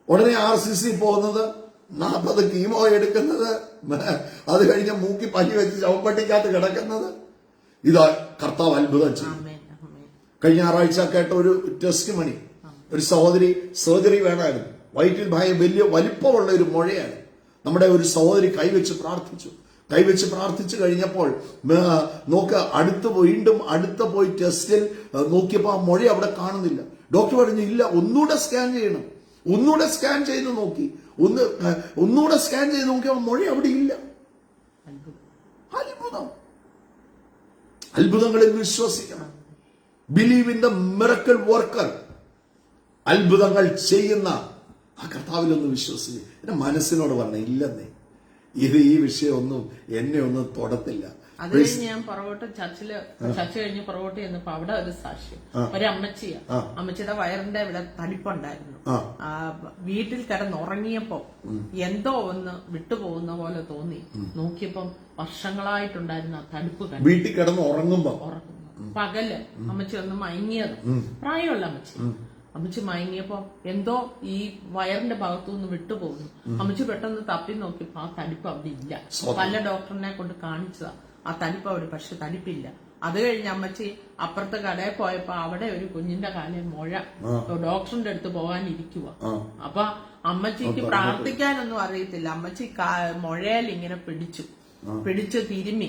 ഉടനെ RCC പോകുന്നത്, 40 കീമോ എടുക്കുന്നത്, അത് കഴിഞ്ഞ് മൂക്കി പനി വെച്ച് ശവപ്പെട്ടിക്കകത്ത് കിടക്കുന്നത്. ഇതാ കർത്താവ് അത്ഭുതം ചെയ്യും. കഴിഞ്ഞ ഞായറാഴ്ച കേട്ട ഒരു ടെസ്റ്റ് മണി, ഒരു സഹോദരി സർജറി വേണമായിരുന്നു, വയറ്റിൽ വലിയ വലിപ്പമുള്ള ഒരു മുഴയാണ്. നമ്മുടെ ഒരു സഹോദരി കൈവച്ച് പ്രാർത്ഥിച്ചു കഴിഞ്ഞപ്പോൾ വീണ്ടും അടുത്ത് പോയി ടെസ്റ്റിൽ നോക്കിയപ്പോൾ ആ മുഴ അവിടെ കാണുന്നില്ല. ഡോക്ടർ പറഞ്ഞു ഇല്ല, ഒന്നുകൂടെ സ്കാൻ ചെയ്യണം. ഒന്നുകൂടെ സ്കാൻ ചെയ്ത് നോക്കി, ഒന്നുകൂടെ സ്കാൻ ചെയ്ത് നോക്കിയപ്പോൾ മുഴ അവിടെ ഇല്ല. അത്ഭുതങ്ങളിൽ വിശ്വസിക്കണം. Believe in the miracle worker. അത്ഭുതങ്ങൾ ചെയ്യുന്ന ആ കർത്താവിലൊന്ന് വിശ്വസിക്കുക. എന്റെ മനസ്സിനോട് പറഞ്ഞ ഇല്ലെന്നേ, ഈ വിഷയമൊന്നും എന്നെ ഒന്നും തൊടത്തില്ല.
അത് കഴിഞ്ഞ് ഞാൻ പുറകോട്ട് ചർച്ച കഴിഞ്ഞ് പുറകോട്ട് ചെന്നപ്പോ അവിടെ ഒരു സാക്ഷ്യം, ഒരു അമ്മച്ചിയാ. അമ്മച്ചിയുടെ വയറിന്റെ ഇവിടെ തടിപ്പുണ്ടായിരുന്നു. വീട്ടിൽ കിടന്നുറങ്ങിയപ്പോ എന്തോ ഒന്ന് വിട്ടുപോകുന്ന പോലെ തോന്നി. നോക്കിയപ്പം വർഷങ്ങളായിട്ടുണ്ടായിരുന്ന ആ തടിപ്പ് കണ്ടു.
വീട്ടിൽ കിടന്ന് ഉറങ്ങുമ്പോ
പകല് അമ്മച്ചി ഒന്ന് മയങ്ങിയത്, പ്രായമുള്ള അമ്മച്ചി മയങ്ങിയപ്പോ എന്തോ ഈ വയറിന്റെ ഭാഗത്തുനിന്ന് വിട്ടുപോകുന്നു. അമ്മച്ചി പെട്ടെന്ന് തപ്പി നോക്കിയപ്പോ ആ തടിപ്പ് അവിടെ ഇല്ല. പല ഡോക്ടറിനെ കൊണ്ട് കാണിച്ചതാ, ആ തടിപ്പ് അവിടെ, പക്ഷെ തടിപ്പില്ല. അത് കഴിഞ്ഞ് അമ്മച്ചി അപ്പുറത്തെ കടയിൽ പോയപ്പോ അവിടെ ഒരു കുഞ്ഞിന്റെ കാലം മുഴ, ഡോക്ടറിന്റെ അടുത്ത് പോകാനിരിക്കുക. അപ്പൊ അമ്മച്ചിക്ക് പ്രാർത്ഥിക്കാനൊന്നും അറിയത്തില്ല. അമ്മച്ചി മുഴയിൽ ഇങ്ങനെ പിടിച്ചു തിരുമ്മി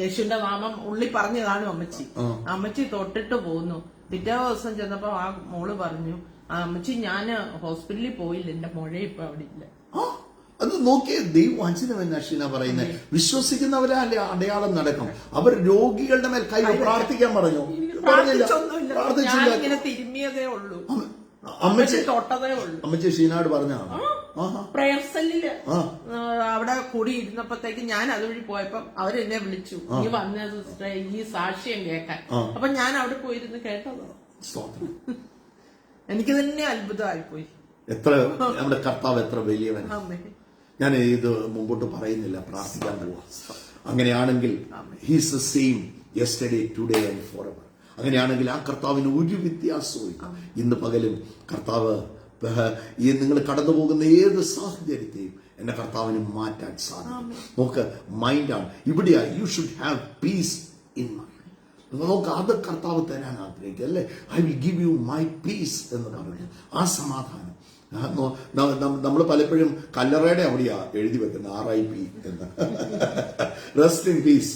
യേശുവിന്റെ നാമം ഉള്ളി പറഞ്ഞു കാണും അമ്മച്ചി. അമ്മച്ചി തൊട്ടിട്ട് പോന്നു. പിറ്റേ ദിവസം ചെന്നപ്പോ ആ മോള് പറഞ്ഞു, അമ്മച്ചി ഞാന് ഹോസ്പിറ്റലിൽ പോയില്ല, എന്റെ മുഴ ഇപ്പൊ അവിടെ ഇല്ല.
അത് നോക്കിയേ, ദൈവവചനം അശ്വിന പറയുന്നത് വിശ്വസിക്കുന്നവരെ അടയാളം നടക്കും. അവർ രോഗികളുടെ മേൽ കൈ പ്രാർത്ഥിക്കാൻ പറഞ്ഞു.
പ്രാർത്ഥിച്ചില്ല, തിരുമ്മിയതേ ഉള്ളൂ, അമ്മച്ചി തൊട്ടതേ ഉള്ളൂ.
അമ്മച്ചി ഷീനാട് പറഞ്ഞാണ്
പ്രയർ സെല്ലില് അവിടെ കൂടി ഇരുന്നപ്പോഴത്തേക്ക് ഞാൻ അതുവഴി പോയപ്പോ അവരെന്നെ വിളിച്ചു, നീ വന്ന സിസ്റ്ററെ ഈ സാക്ഷ്യം കേൾക്കാൻ. അപ്പൊ ഞാൻ അവിടെ പോയിരുന്ന് കേട്ടതോ. എനിക്ക് തന്നെ അത്ഭുതമായിപ്പോയി.
എത്ര നമ്മുടെ കർത്താവ് എത്ര വലിയവൻ. ഞാൻ ഇത് മുമ്പോട്ട് പറയുന്നില്ല, പ്രാർത്ഥിക്കാൻ പോവാ. അങ്ങനെയാണെങ്കിൽ he's the same yesterday today and Forever. അങ്ങനെയാണെങ്കിൽ ആ കർത്താവിന് ഒരു വ്യത്യാസവും ഇന്ന് പകലും കർത്താവ് നിങ്ങൾ കടന്നു പോകുന്ന ഏത് സാഹചര്യത്തെയും എന്റെ കർത്താവിന് മാറ്റാൻ സാധിക്കും. നോക്ക്, മൈൻഡാണ് ഇവിടെയാ. You should have piece in mind. നോക്ക്, അത് കർത്താവ് തരാൻ ആഗ്രഹിക്കുക അല്ലേ. I will give you my peace എന്ന് പറഞ്ഞു. ആ സമാധാനം നമ്മൾ പലപ്പോഴും കല്ലറയുടെ അവിടെയാ എഴുതി വെക്കുന്നത് RIP എന്ന്, റെസ്റ്റ് ഇൻ പീസ്.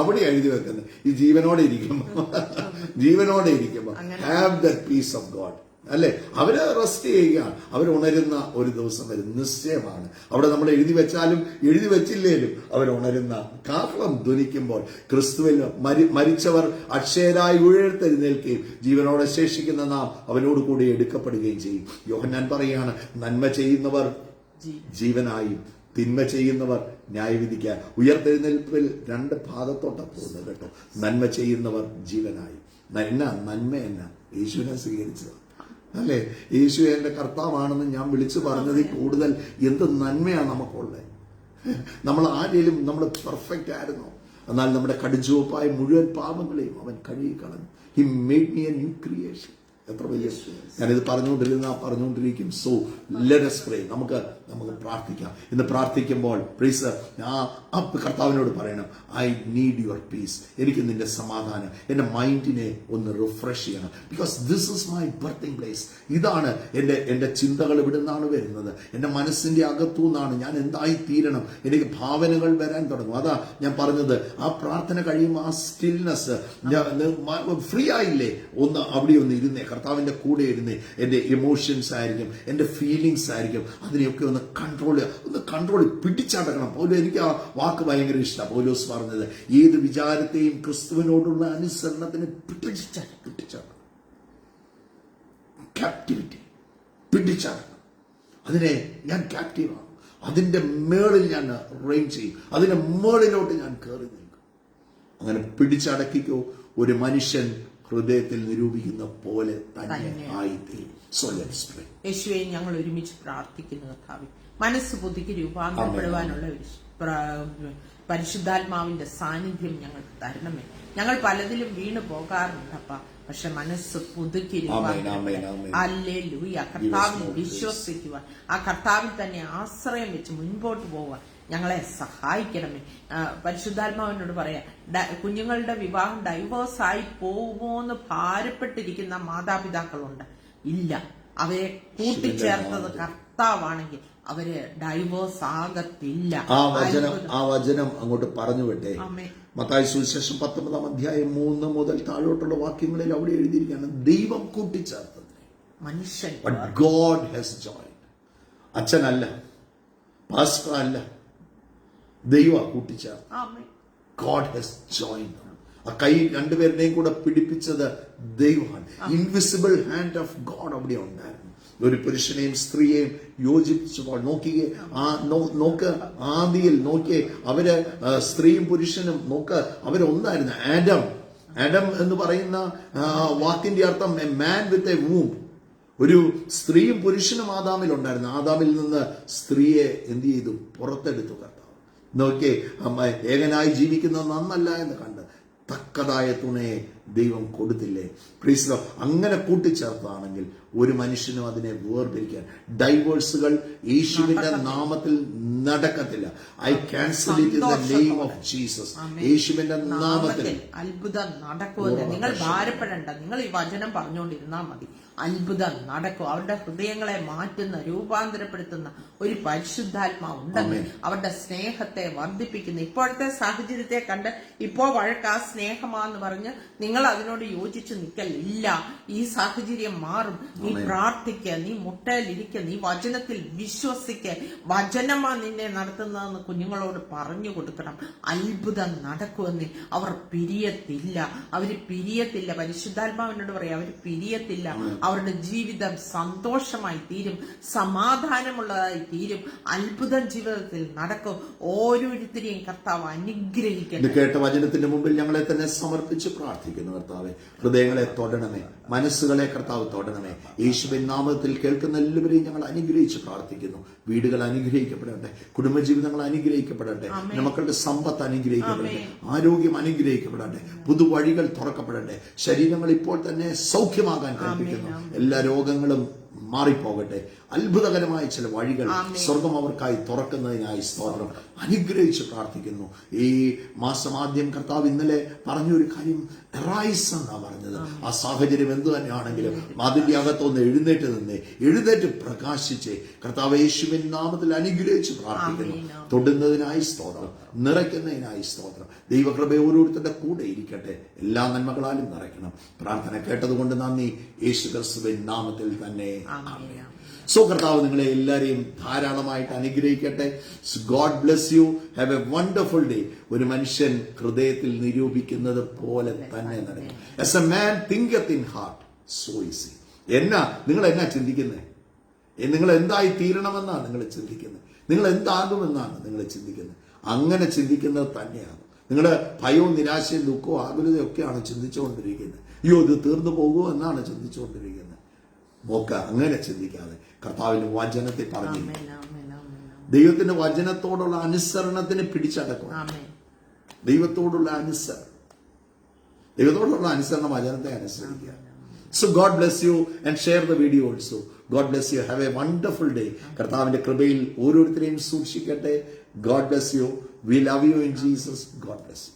അവിടെ എഴുതി വെക്കുന്നത് ഈ ജീവനോടെ ഇരിക്കുമ്പോ have that peace of God അല്ലെ. അവര് റെസ്റ്റ് ചെയ്യുകയാണ്, അവരുണരുന്ന ഒരു ദിവസം വരും, നിശ്ചയമാണ്. അവിടെ നമ്മൾ എഴുതി വെച്ചാലും എഴുതി വെച്ചില്ലേലും അവരുണരുന്ന കാഹളം ധ്വനിക്കുമ്പോൾ ക്രിസ്തുവിൽ മരിച്ചവർ അക്ഷയരായി ഉയർത്തെഴുന്നേൽക്കുകയും ജീവനോടെ ശേഷിക്കുന്ന നാം അവനോട് കൂടി എടുക്കപ്പെടുകയും ചെയ്യും. യോഹന്നാൻ പറയുകയാണ്, നന്മ ചെയ്യുന്നവർ ജീവനായും തിന്മ ചെയ്യുന്നവർ ന്യായവിധിക്കാൻ. ഉയർത്തെഴുന്നേൽപ്പിൽ 2 ഭാഗത്തോട്ടാണ് പോകുന്നത് കേട്ടോ. നന്മ ചെയ്യുന്നവർ ജീവനായും. നന്മ എന്നാ യേശുവിനെ സ്വീകരിച്ചത് അല്ലേ. യേശു എന്റെ കർത്താവാണെന്ന് ഞാൻ വിളിച്ചു പറഞ്ഞതിൽ കൂടുതൽ എന്ത് നന്മയാണ് നമുക്കുള്ളത്. നമ്മൾ ആരെങ്കിലും നമ്മൾ പെർഫെക്റ്റ് ആയിരുന്നോ? എന്നാൽ നമ്മുടെ കടുചുവപ്പായ മുഴുവൻ പാപങ്ങളെയും അവൻ കഴുകിക്കളഞ്ഞു. He made me a new creation. എത്ര വലിയ, ഞാനിത് പറഞ്ഞുകൊണ്ടിരിക്കും. So let us pray. നമുക്ക് പ്രാർത്ഥിക്കാം. ഇന്ന് പ്രാർത്ഥിക്കുമ്പോൾ പ്ലീസ് കർത്താവിനോട് പറയണം, ഐ നീഡ് യുവർ പീസ്. എനിക്ക് നിന്റെ സമാധാനം, എന്റെ മൈൻഡിനെ ഒന്ന് റിഫ്രഷ് ചെയ്യണം. Because this is my birthing place. ഇതാണ് എന്റെ ചിന്തകൾ ഇവിടെ നിന്നാണ് വരുന്നത്, എന്റെ മനസ്സിന്റെ അകത്തു നിന്നാണ് ഞാൻ എന്തായി തീരണം. എനിക്ക് ഭാവനകൾ വരാൻ തുടങ്ങും. അതാ ഞാൻ പറഞ്ഞത്, ആ പ്രാർത്ഥന കഴിയുമ്പോൾ ആ സ്റ്റിൽനെസ് ഫ്രീ ആയില്ലേ, ഒന്ന് അവിടെ ഒന്ന് ഇരുന്നേ, കർത്താവിന്റെ കൂടെ ഇരുന്നേ. എന്റെ ഇമോഷൻസ് ആയിരിക്കും, എന്റെ ഫീലിങ്സ് ആയിരിക്കും, അതിനെയൊക്കെ ഒന്ന് കൺട്രോൾ പിടിച്ചടക്കണം. എനിക്ക് ആ വാക്ക് ഭയങ്കര ഇഷ്ടമാണ്. പൗലോസ് പറഞ്ഞത്, ഏത് വിചാരത്തെയും ക്രിസ്തുവിനോടുള്ള അനുസരണത്തിന് പിടിച്ചടക്കണം. ക്യാപ്റ്റിവിറ്റി പിടിച്ചടക്കണം. അതിനെ ഞാൻ ക്യാപ്റ്റീവാണ്, അതിന്റെ മേളിൽ ഞാൻ റെയിൻ ചെയ്യും, അതിന്റെ മേളിലോട്ട് ഞാൻ കയറി നിൽക്കും. അങ്ങനെ പിടിച്ചടക്കിക്കോ, ഒരു മനുഷ്യൻ ഹൃദയത്തിൽ നിരൂപിക്കുന്ന പോലെ തന്നെ ആയിത്തീരും. സോ ലെറ്റ്സ് പ്രേ.
യേശുവേ, ഞങ്ങൾ ഒരുമിച്ച് പ്രാർത്ഥിക്കുന്നു കർത്താവേ. മനസ്സ് പുതുക്കി രൂപാന്തരപ്പെടുവാനുള്ള ഒരു പരിശുദ്ധാത്മാവിന്റെ സാന്നിധ്യം ഞങ്ങൾക്ക് തരണമേ. ഞങ്ങൾ പലതിലും വീണു പോകാറുണ്ടപ്പ, പക്ഷെ മനസ്സ് പുതുക്കി ഹല്ലേലൂയ. കർത്താവിൽ വിശ്വസിക്കുവാൻ, ആ കർത്താവിൽ തന്നെ ആശ്രയം വെച്ച് മുൻപോട്ട് പോവാൻ ഞങ്ങളെ സഹായിക്കണമേ. പരിശുദ്ധാത്മാവിനോട് പറയാം, കുഞ്ഞുങ്ങളുടെ വിവാഹം ഡൈവേഴ്സായി പോകുമോ എന്ന് ഭാരപ്പെട്ടിരിക്കുന്ന മാതാപിതാക്കളുണ്ട്. ഇല്ല, അവരെ കൂട്ടിച്ചേർത്തത് കർത്താവാണെങ്കിൽ അവര് ഡൈവേഴ്സ് ആകത്തില്ല.
ആ വചനം അങ്ങോട്ട് പറഞ്ഞു വിട്ടെ. മത്തായി സുവിശേഷം 19-ാം അധ്യായം 3 മുതൽ താഴോട്ടുള്ള വാക്യങ്ങളിൽ അവിടെ എഴുതിയിരിക്കുകയാണ്, ദൈവം കൂട്ടിച്ചേർത്തത്
മനുഷ്യൻ.
God has joined. അച്ഛനല്ല, പാസ്റ്റർ അല്ല, ദൈവം കൂട്ടിച്ചേർത്ത്. God has joined. ആ കൈ രണ്ടുപേരുടെയും കൂടെ പിടിപ്പിച്ചത് ദൈവമാണ്. ഇൻവിസിബിൾ ഹാൻഡ് ഓഫ് ഗോഡ് അവിടെ ഉണ്ടായിരുന്നു. ഒരു പുരുഷനെയും സ്ത്രീയെയും യോജിപ്പിച്ചപ്പോൾ നോക്കിയേ, നോക്ക്, ആദിയിൽ നോക്കിയേ, അവര് സ്ത്രീയും പുരുഷനും നോക്ക്, അവരൊന്നായിരുന്നു. ആഡം എന്ന് പറയുന്ന വാക്കിന്റെ അർത്ഥം a man with a womb. ഒരു സ്ത്രീയും പുരുഷനും ആദാമിൽ ഉണ്ടായിരുന്നു. ആദാമിൽ നിന്ന് സ്ത്രീയെ എന്ത് ചെയ്തു? പുറത്തെടുത്തു കർത്താവ്. നോക്കിയേ, ഏകനായി ജീവിക്കുന്നത് നന്നല്ല എന്ന് കണ്ട് തക്കതായ തുണയെ ദൈവം കൊടുത്തില്ലേ? പ്രീസ്ലോ, അങ്ങനെ കൂട്ടിച്ചേർത്താണെങ്കിൽ ഒരു മനുഷ്യനും അതിനെ വേർപിരിക്കാൻ. ഡൈവേഴ്സുകൾ യേശുവിന്റെ നാമത്തിൽ നടക്കത്തില്ല. I cancel it in the name of Jesus. യേശുവിന്റെ നാമത്തിൽ
അത്ഭുതം നടക്കുമെന്ന് നിങ്ങൾ ഭാരപ്പെടേണ്ട. നിങ്ങൾ ഈ വചനം പറഞ്ഞുകൊണ്ടിരുന്നാൽ മതി. അത്ഭുതം നടക്കും. അവരുടെ ഹൃദയങ്ങളെ മാറ്റുന്ന, രൂപാന്തരപ്പെടുത്തുന്ന ഒരു പരിശുദ്ധാത്മാവ് ഉണ്ടെന്ന്, അവരുടെ സ്നേഹത്തെ വർദ്ധിപ്പിക്കുന്ന. ഇപ്പോഴത്തെ സാഹചര്യത്തെ കണ്ട് ഇപ്പോൾ വഴക്ക് ആ സ്നേഹമാന്ന് പറഞ്ഞ് നിങ്ങൾ അതിനോട് യോജിച്ച് നിൽക്കലില്ല. ഈ സാഹചര്യം മാറും. നീ പ്രാർത്ഥിക്ക, നീ മുട്ടയിലിരിക്ക, നീ വചനത്തിൽ വിശ്വസിക്ക. വചനമാ നിന്നെ നടത്തുന്നതെന്ന് കുഞ്ഞുങ്ങളോട് പറഞ്ഞു കൊടുക്കണം. അത്ഭുതം നടക്കുമെന്ന്. അവർ പിരിയത്തില്ല, അവര് പിരിയത്തില്ല. പരിശുദ്ധാത്മാവിനോട് പറയാം, അവര് പിരിയത്തില്ല. അവരുടെ ജീവിതം സന്തോഷമായി തീരും, സമാധാനമുള്ളതായി തീരും. അത്ഭുതം ജീവിതത്തിൽ നടക്കും. ഓരോരുത്തരെയും കർത്താവ് അനുഗ്രഹിക്കട്ടെ.
കേട്ട വചനത്തിന്റെ മുമ്പിൽ ഞങ്ങളെ തന്നെ സമർപ്പിച്ച് പ്രാർത്ഥിക്കുന്നു. കർത്താവെ, ഹൃദയങ്ങളെ തൊടണമേ, മനസ്സുകളെ കർത്താവ് തൊടണമേ. യേശുവിൻ നാമത്തിൽ കേൾക്കുന്ന എല്ലാവരെയും ഞങ്ങൾ അനുഗ്രഹിച്ച് പ്രാർത്ഥിക്കുന്നു. വീടുകൾ അനുഗ്രഹിക്കപ്പെടട്ടെ, കുടുംബജീവിതങ്ങൾ അനുഗ്രഹിക്കപ്പെടട്ടെ, മക്കളുടെ സമ്പത്ത് അനുഗ്രഹിക്കപ്പെടട്ടെ, ആരോഗ്യം അനുഗ്രഹിക്കപ്പെടട്ടെ, പുതുവഴികൾ തുറക്കപ്പെടട്ടെ, ശരീരങ്ങൾ ഇപ്പോൾ തന്നെ സൗഖ്യമാകാൻ കൽപ്പിക്കുന്നു. എല്ലാ രോഗങ്ങളും മാറിപ്പോകട്ടെ. അത്ഭുതകരമായ ചില വഴികൾ സ്വർഗം അവർക്കായി തുറക്കുന്നതിനായി സ്തോത്രം. അനുഗ്രഹിച്ച് പ്രാർത്ഥിക്കുന്നു. ഈ മാസം ആദ്യം കർത്താവ് ഇന്നലെ പറഞ്ഞൊരു കാര്യം റൈസ് എന്നാ പറഞ്ഞത്. ആ സാഹചര്യം എന്തു തന്നെയാണെങ്കിലും അതിന്റെ അകത്തൊന്ന് എഴുന്നേറ്റ് പ്രകാശിച്ച് കർത്താവ് യേശുവിൻ നാമത്തിൽ അനുഗ്രഹിച്ച് പ്രാർത്ഥിക്കുന്നു. തൊടുന്നതിനായി സ്തോത്രം, നിറയ്ക്കുന്നതിനായി സ്തോത്രം. ദൈവകൃപ ഓരോരുത്തരുടെ കൂടെ ഇരിക്കട്ടെ, എല്ലാ നന്മകളാലും നിറയ്ക്കണം. പ്രാർത്ഥന കേട്ടതുകൊണ്ട് നന്ദി. യേശു ക്രിസ്തുവിൻ നാമത്തിൽ തന്നെ ആമേൻ. സോ കർത്താവ് നിങ്ങളെ എല്ലാരെയും ധാരാളമായിട്ട് അനുഗ്രഹിക്കട്ടെ. God bless you. Have a wonderful day. ഒരു മനുഷ്യൻ ഹൃദയത്തിൽ നിരൂപിക്കുന്നത് പോലെ തന്നെ നടക്കും. As a man thinketh in heart, so is he. നിങ്ങൾ എന്നാ ചിന്തിക്കുന്നത്? നിങ്ങൾ എന്തായി തീരണമെന്നാണ് നിങ്ങൾ ചിന്തിക്കുന്നത്? നിങ്ങൾ എന്താകുമെന്നാണ് നിങ്ങൾ ചിന്തിക്കുന്നത്? അങ്ങനെ ചിന്തിക്കുന്നത് തന്നെയാണ്. നിങ്ങളുടെ ഭയവും നിരാശയും ദുഃഖവും ആകുലതയും ഒക്കെയാണ് ചിന്തിച്ചുകൊണ്ടിരിക്കുന്നത്. അയ്യോ, ഇത് തീർന്നു പോകുമോ എന്നാണ് ചിന്തിച്ചുകൊണ്ടിരിക്കുന്നത്. നോക്ക, അങ്ങനെ ചിന്തിക്കാതെ കർത്താവിന്റെ വചനത്തിൽ പറഞ്ഞു, ദൈവത്തിന്റെ വചനത്തോടുള്ള അനുസരണത്തിന് പിടിച്ചടക്കും. ദൈവത്തോടുള്ള അനുസരണം വചനത്തെ അനുസരിക്കുക. So God bless you and share the video also. God bless you. Have a wonderful day. കർത്താവിന്റെ കൃപയിൽ ഓരോരുത്തരെയും സൂക്ഷിക്കട്ടെ. God bless you. We love you in Jesus. God bless you.